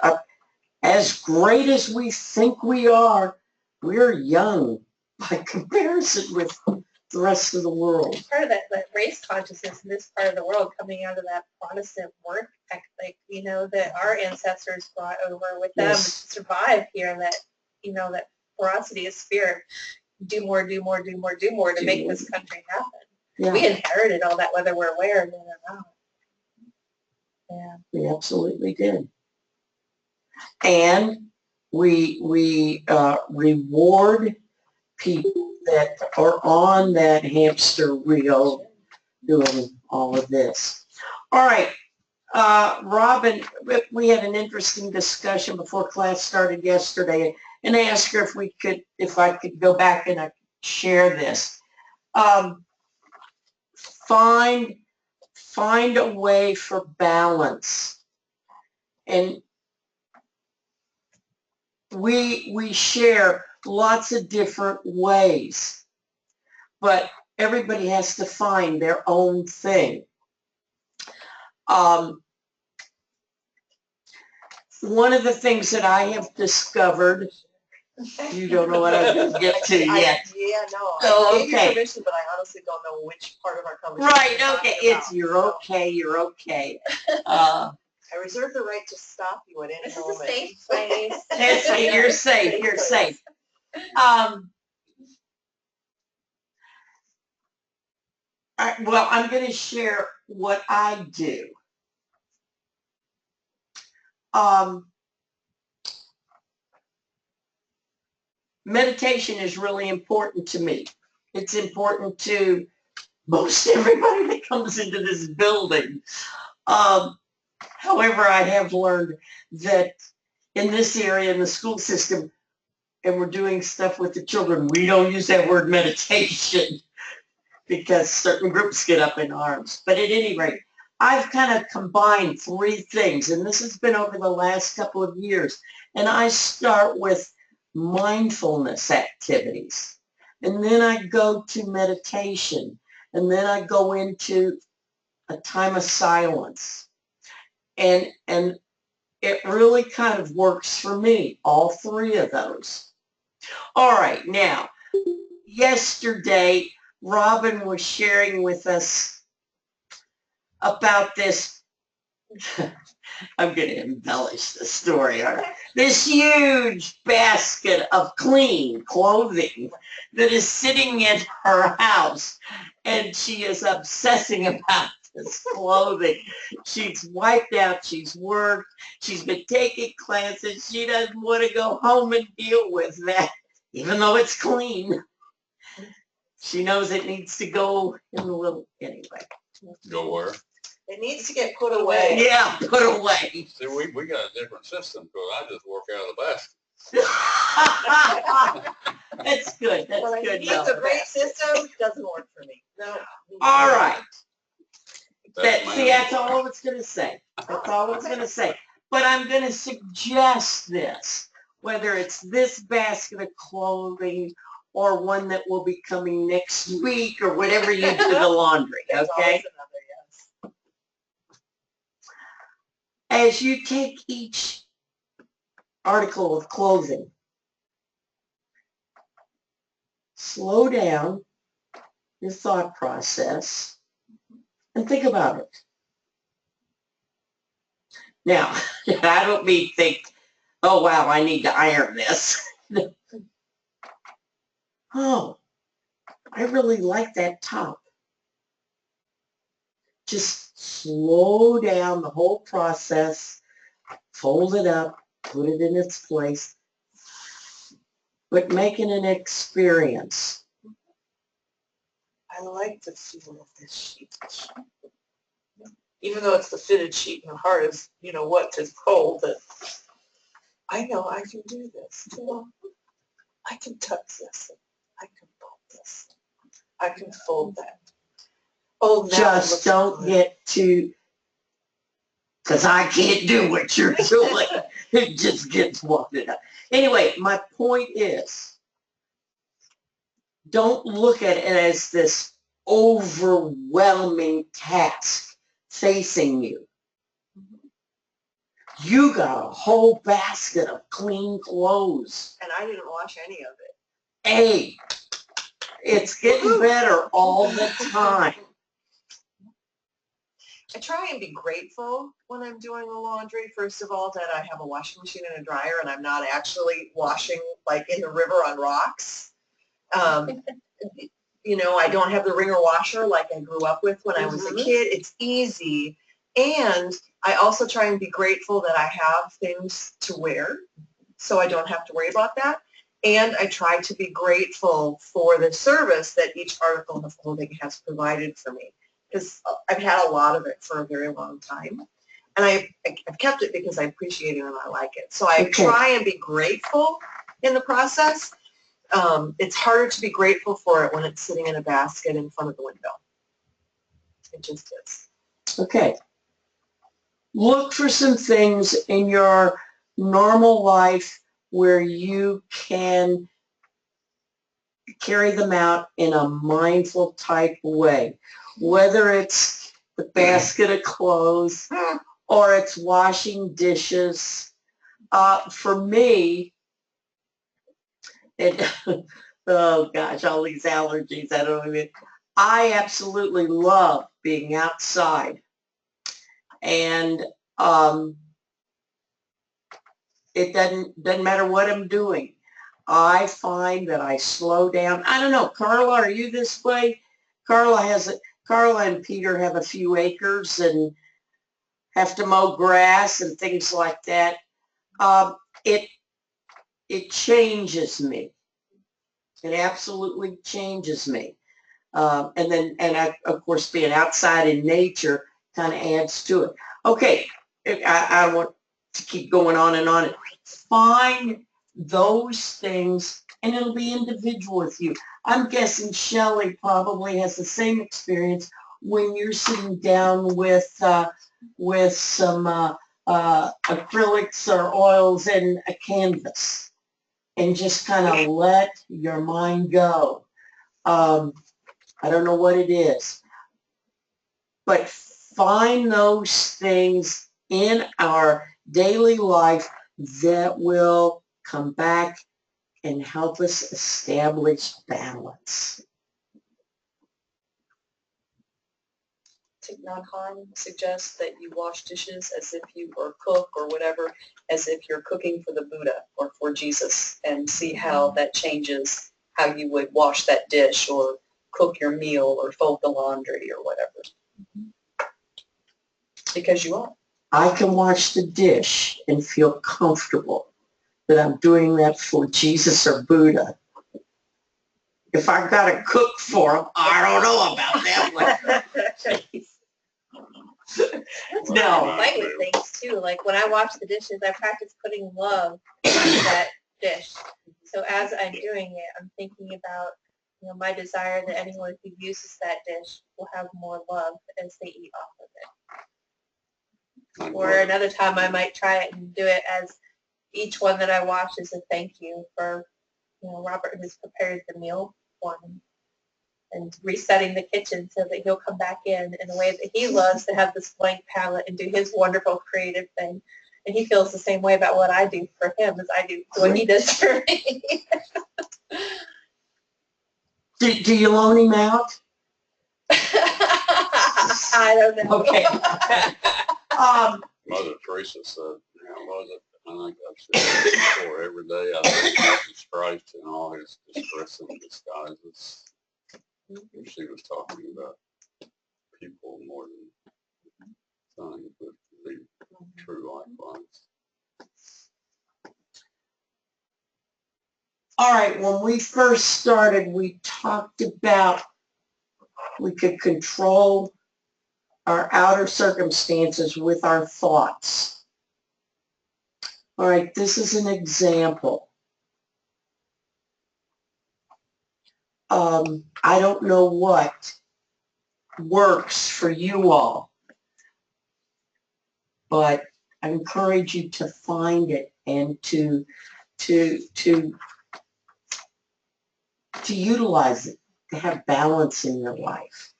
as great as we think we are, we're young by comparison with the rest of the world. Part of that race consciousness in this part of the world coming out of that Protestant work ethic, that our ancestors brought over with them to survive here, and that, that ferocity of spirit, do more, do more, do more, do more to make this country happen. Yeah. We inherited all that, whether we're aware of it or not. Yeah. We absolutely did. And we reward people that are on that hamster wheel doing all of this. All right, Robin, we had an interesting discussion before class started yesterday, and I asked her if I could go back and share this. Find a way for balance. And we share lots of different ways, but everybody has to find their own thing. One of the things that I have discovered You don't know what I was going to get to yet. Yeah, no. Oh, I gave okay. you permission, but I honestly don't know which part of our conversation. Right, you're okay. talking It's, about, you're so okay, you're okay. I reserve the right to stop you at any This is a moment. safe place. You're safe, you're safe. Well, I'm going to share what I do. Meditation is really important to me. It's important to most everybody that comes into this building. However, I have learned that in this area, in the school system, and we're doing stuff with the children, we don't use that word meditation because certain groups get up in arms. But at any rate, I've kind of combined three things, and this has been over the last couple of years. And I start with mindfulness activities, and then I go to meditation, and then I go into a time of silence. And it really kind of works for me, all three of those. All right, now, yesterday, Robin was sharing with us about this, I'm going to embellish the story, all right? This huge basket of clean clothing that is sitting in her house, and she is obsessing about this clothing. She's wiped out, she's worked, she's been taking classes, she doesn't want to go home and deal with that, even though it's clean. She knows it needs to go in the little, anyway. Go where? It needs to get put away. Yeah, put away. See, we got a different system because I just work out of the basket. That's good, that's Well, good. it's a great system, doesn't work for me. No. All right. That's my See, that's all I was going to say. That's all I was going to say. But I'm going to suggest this, whether it's this basket of clothing or one that will be coming next week or whatever you do the laundry, There's okay? always another, yes. As you take each article of clothing, slow down your thought process and think about it. Now, I don't mean think, oh wow, I need to iron this. Oh, I really like that top. Just slow down the whole process, fold it up, put it in its place, but make it an experience. I like the feel of this sheet. Even though it's the fitted sheet and the heart is, you know what, to cold, but I know I can do this. You know, I can tuck this. I can fold this. I can fold that. Oh, now Just don't get too, because I can't do what you're doing. It just gets wafted up. Anyway, my point is, don't look at it as this overwhelming task facing you. You got a whole basket of clean clothes. And I didn't wash any of it. Hey, it's getting better all the time. I try and be grateful when I'm doing the laundry, first of all, that I have a washing machine and a dryer and I'm not actually washing like in the river on rocks. You know, I don't have the wringer washer like I grew up with when I was a kid. It's easy. And I also try and be grateful that I have things to wear, so I don't have to worry about that. And I try to be grateful for the service that each article of clothing has provided for me, because I've had a lot of it for a very long time. And I've kept it because I appreciate it and I like it. So I try and be grateful in the process. It's harder to be grateful for it when it's sitting in a basket in front of the window. It just is. Okay. Look for some things in your normal life where you can carry them out in a mindful type way. Whether it's the basket of clothes or it's washing dishes. For me, And, oh gosh, all these allergies, I don't even, I absolutely love being outside. And it doesn't matter what I'm doing. I find that I slow down. I don't know, Carla, are you this way? Carla and Peter have a few acres and have to mow grass and things like that. It changes me. It absolutely changes me. And of course, being outside in nature kind of adds to it. Okay, I don't want to keep going on and on. Find those things, and it'll be individual with you. I'm guessing Shelley probably has the same experience when you're sitting down with some acrylics or oils and a canvas, and just kind of let your mind go. I don't know what it is, but find those things in our daily life that will come back and help us establish balance. Thich Nhat Hanh suggests that you wash dishes as if you, or cook or whatever, as if you're cooking for the Buddha or for Jesus, and see how that changes how you would wash that dish or cook your meal or fold the laundry or whatever. Because you are. I can wash the dish and feel comfortable that I'm doing that for Jesus or Buddha. If I've got to cook for them, I don't know about that one. No. Fight with things too. Like when I wash the dishes, I practice putting love into that dish. So as I'm doing it, I'm thinking about, my desire that anyone who uses that dish will have more love as they eat off of it. Or another time I might try it and do it as each one that I wash is a thank you for, Robert who's prepared the meal for me. And resetting the kitchen so that he'll come back in a way that he loves, to have this blank palette and do his wonderful creative thing. And he feels the same way about what I do for him as I do what he does for me. Do you loan him out? I don't know. Okay. Mother Teresa said, was it? I think I've said this before. Every day I think Jesus Christ in all his distress and disguises. She was talking about people more than things, but the true likewise. All right, when we first started, we talked about we could control our outer circumstances with our thoughts. All right, this is an example. I don't know what works for you all, but I encourage you to find it and to utilize it, to have balance in your life.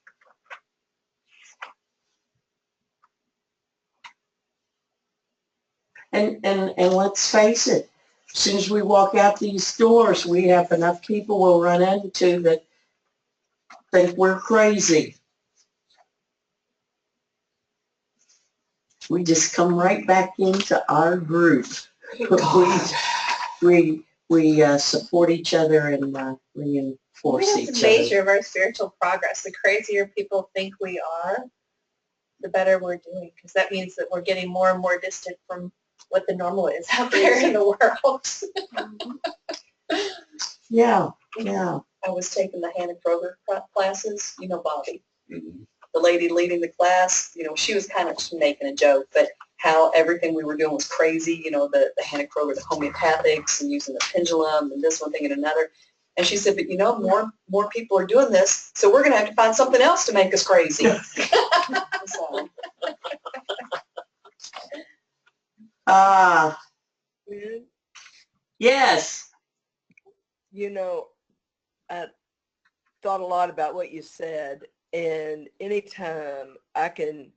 And let's face it, as soon as we walk out these doors, we have enough people we'll run into that think we're crazy. We just come right back into our group. We support each other and reinforce each other. It's a measure of our spiritual progress. The crazier people think we are, the better we're doing, because that means that we're getting more and more distant from what the normal is out there in the world. Yeah. I was taking the Hannah Kroger classes, Bobby. Mm-hmm. The lady leading the class, she was kind of just making a joke, but how everything we were doing was crazy, the Hannah Kroger, the homeopathics, and using the pendulum, and this one thing and another. And she said, but more people are doing this, so we're going to have to find something else to make us crazy. So. Yes. I thought a lot about what you said, and anytime it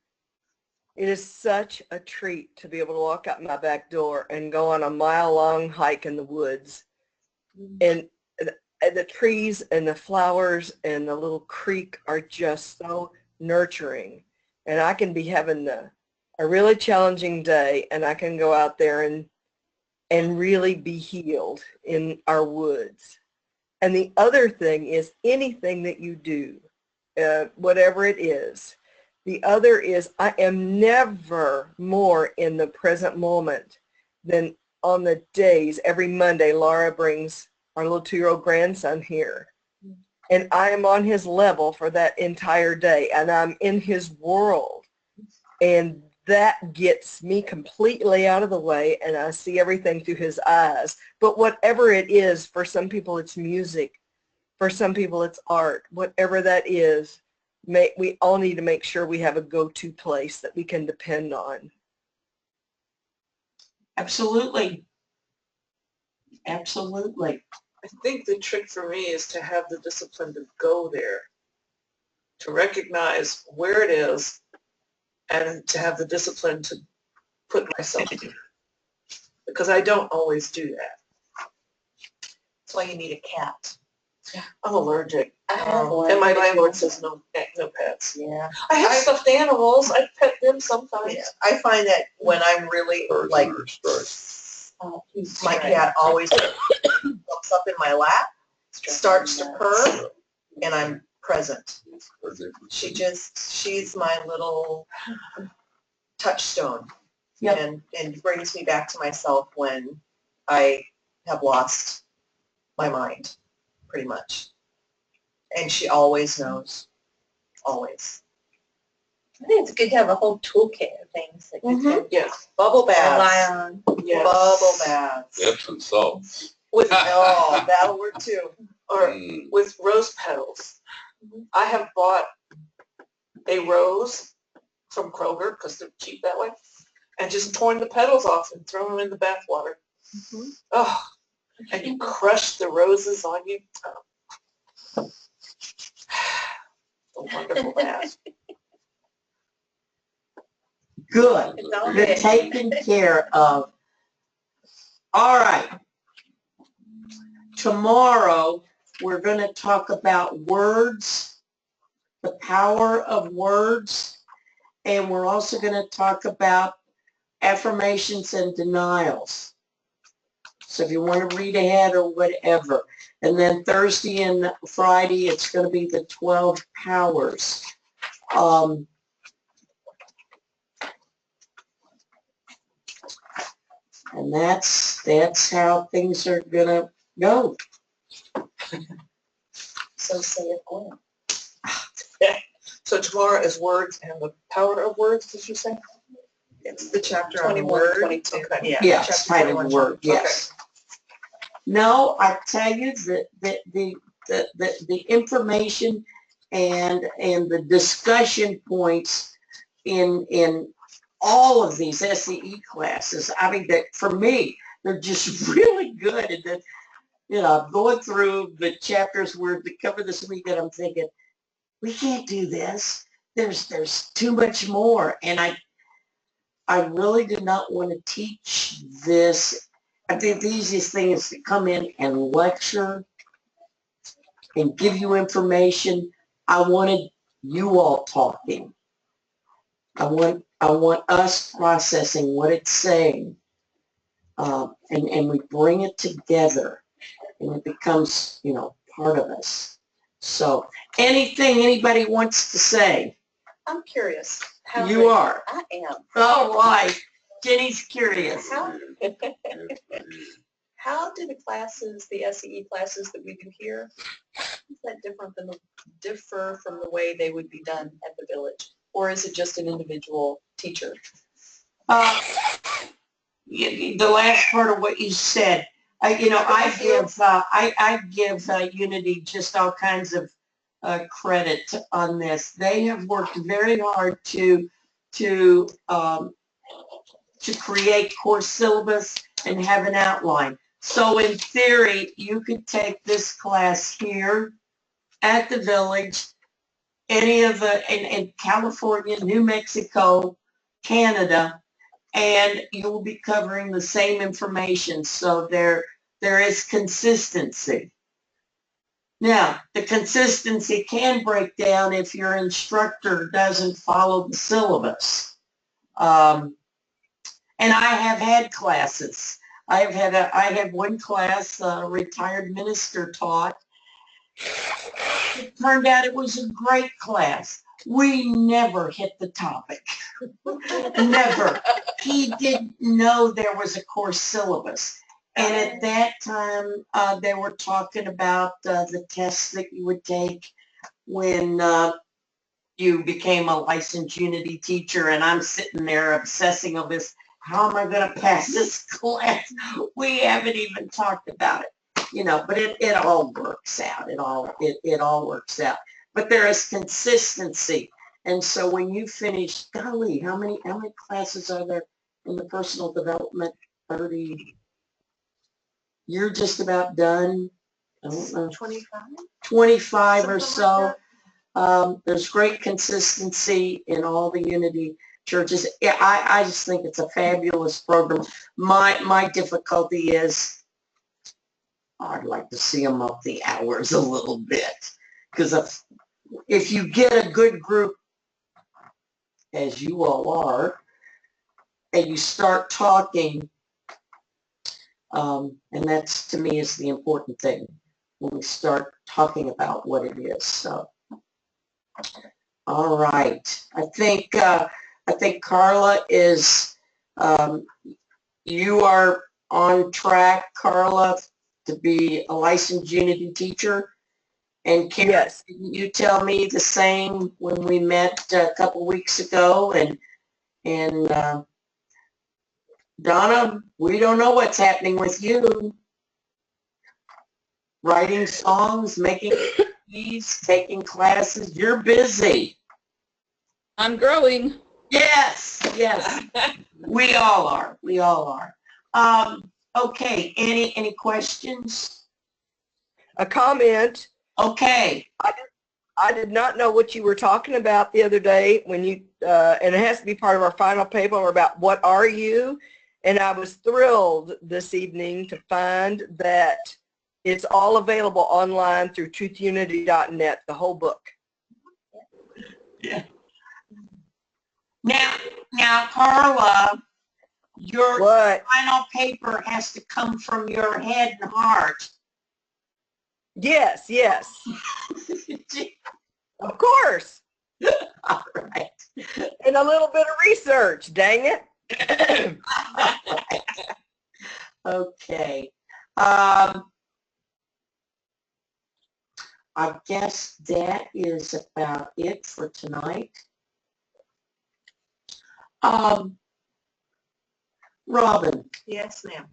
is such a treat to be able to walk out my back door and go on a mile-long hike in the woods and the trees and the flowers and the little creek are just so nurturing. And I can be having a really challenging day, and I can go out there and really be healed in our woods. And the other thing is anything that you do, whatever it is, the other is I am never more in the present moment than on the days. Every Monday, Laura brings our little 2-year-old grandson here. And I am on his level for that entire day, and I'm in his world. And that gets me completely out of the way, and I see everything through his eyes. But whatever it is, for some people it's music, for some people it's art, whatever that is, we all need to make sure we have a go-to place that we can depend on. Absolutely. Absolutely. I think the trick for me is to have the discipline to go there, to recognize where it is, and to have the discipline to put myself there. Because I don't always do that. That's why you need a cat. I'm allergic. I have one. And my landlord says no pets. Yeah. I have stuffed animals. I pet them sometimes. Yeah. I find that when I'm really Birds like, are striped. my cat always jumps up in my lap, starts to purr, and I'm present. She's my little touchstone. Yep. And brings me back to myself when I have lost my mind, pretty much. And she always knows, always. I think it's good to have a whole toolkit of things that you can Yes. Bubble rely baths. on. Yes. Bubble baths. Epsom salts. With, That'll work too. or with rose petals. I have bought a rose from Kroger because they're cheap that way, and just torn the petals off and thrown them in the bath water. Oh, and you crush the roses on you. Oh. A wonderful bath. Good. It's all You're good. taken care of. All right. Tomorrow, we're going to talk about words, the power of words, and we're also going to talk about affirmations and denials. So if you want to read ahead or whatever. And then Thursday and Friday, it's going to be the 12 powers. And that's how things are going to go. So say it Gwen. So tomorrow is words and the power of words, did you say? It's the chapter on 21, word. 22. Okay. Yeah. Yes, chapter kind 21, of word, chapter- yes. No, I tell you that the information and the discussion points in all of these SEE classes, I mean, that for me, they're just really good. And that, going through the chapters where they cover this week, and I'm thinking, we can't do this. There's too much more. And I really did not want to teach this. I think the easiest thing is to come in and lecture and give you information. I wanted you all talking. I want us processing what it's saying, and we bring it together, and it becomes, part of us. So anything anybody wants to say? I'm curious. How You are. I am. All right. Jenny's curious. How do the classes, the SEE classes that we do here, is that differ from the way they would be done at the village? Or is it just an individual teacher? The last part of what you said, I give Unity just all kinds of credit on this. They have worked very hard to create course syllabus and have an outline. So in theory, you could take this class here at the village, any of in California, New Mexico, Canada, and you will be covering the same information. So they're there is consistency. Now, the consistency can break down if your instructor doesn't follow the syllabus. And I have had classes. I had one class a retired minister taught. It turned out it was a great class. We never hit the topic. Never. He didn't know there was a course syllabus. And at that time, they were talking about the tests that you would take when you became a licensed Unity teacher, and I'm sitting there obsessing over this. How am I going to pass this class? We haven't even talked about it, you know. But it all works out. It all works out. But there is consistency, and so when you finish, golly, how many classes are there in the personal development? 30. You're just about done. I don't know. 25? 25 or Something so. like There's great consistency in all the Unity churches. Yeah, I just think it's a fabulous program. My difficulty is I'd like to see them up the hours a little bit, because if you get a good group, as you all are, and you start talking, and that's, to me, is the important thing, when we start talking about what it is. So, all right. I think Carla is, you are on track, Carla, to be a licensed Unity teacher. And Karen, Yes. didn't you tell me the same when we met a couple weeks ago? And Donna, we don't know what's happening with you. Writing songs, making movies, taking classes. You're busy. I'm growing. Yes, yes. We all are. We all are. Okay. Any questions? A comment. Okay. I did not know what you were talking about the other day when you, and it has to be part of our final paper about what are you? And I was thrilled this evening to find that it's all available online through truthunity.net, the whole book. Yeah. Now, Carla, your What? final paper has to come from your head and heart. Yes, yes. Of course. All right. And a little bit of research, dang it. Okay. I guess that is about it for tonight. Robin. Yes, ma'am.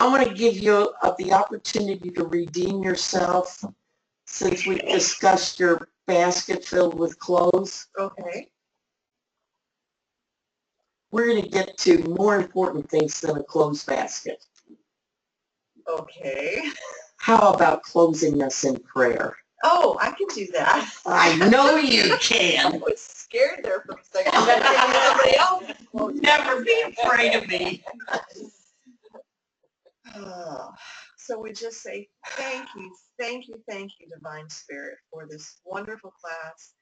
I want to give you the opportunity to redeem yourself, since we discussed your basket filled with clothes. Okay. We're going to get to more important things than a clothes basket. Okay. How about closing us in prayer? Oh, I can do that. I know you I can. was scared there for a second. Somebody else. Never be afraid of me. So we just say thank you, Divine Spirit, for this wonderful class,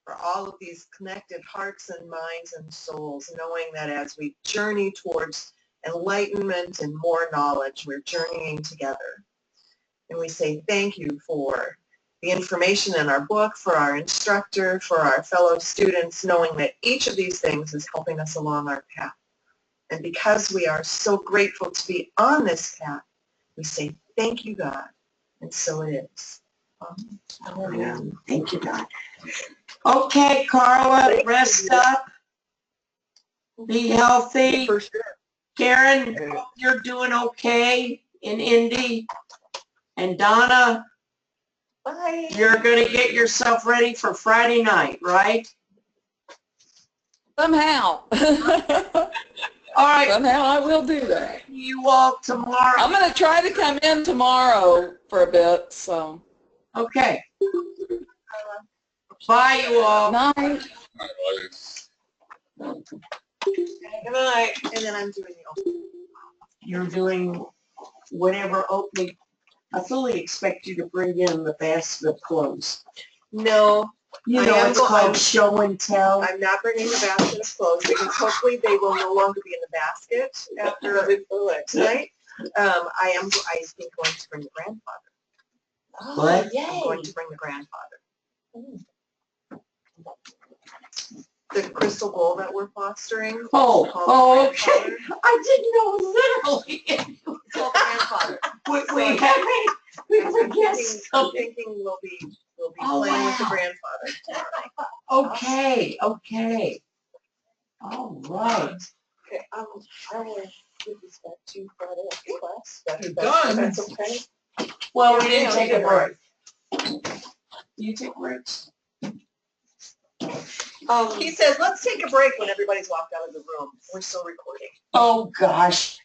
for all of these connected hearts and minds and souls, knowing that as we journey towards enlightenment and more knowledge, we're journeying together. And we say thank you for the information in our book, for our instructor, for our fellow students, knowing that each of these things is helping us along our path. And because we are so grateful to be on this path, we say thank you, God. And so it is. Amen. Thank you, God. Okay, Carla, rest up. Be healthy. For sure. Karen, hope you're doing okay in Indy. And Donna, Bye. you're going to get yourself ready for Friday night, right? Somehow. All right. Somehow I will do that. See you all tomorrow. I'm going to try to come in tomorrow for a bit, so. Okay. Bye, you all. Night. Good night. And then I'm doing the You're doing whatever opening, I fully expect you to bring in the basket of clothes. No, You I know, am it's go- called I'm- show and tell. I'm not bringing the basket of clothes because hopefully they will no longer be in the basket after tonight. I think going to bring the grandfather. What? I'm going to bring the grandfather. The crystal bowl that we're fostering. Oh, called oh, the okay. grandfather. I didn't know literally. It's called the grandfather. We have a guest. I'm thinking we'll be Oh, playing with the wow. grandfather tomorrow. Okay, okay. All right. Okay, I will give this back to you Friday after class. You're That's done. okay. Well, we Yeah, didn't yeah, take we a did. break. Do you take breaks? He says, let's take a break when everybody's walked out of the room. We're still recording. Oh, gosh.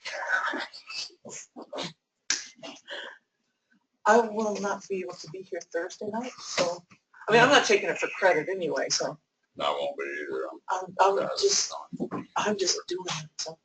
I will not be able to be here Thursday night, so, I mean, I'm not taking it for credit anyway, so I won't be either. I'm just doing it, so.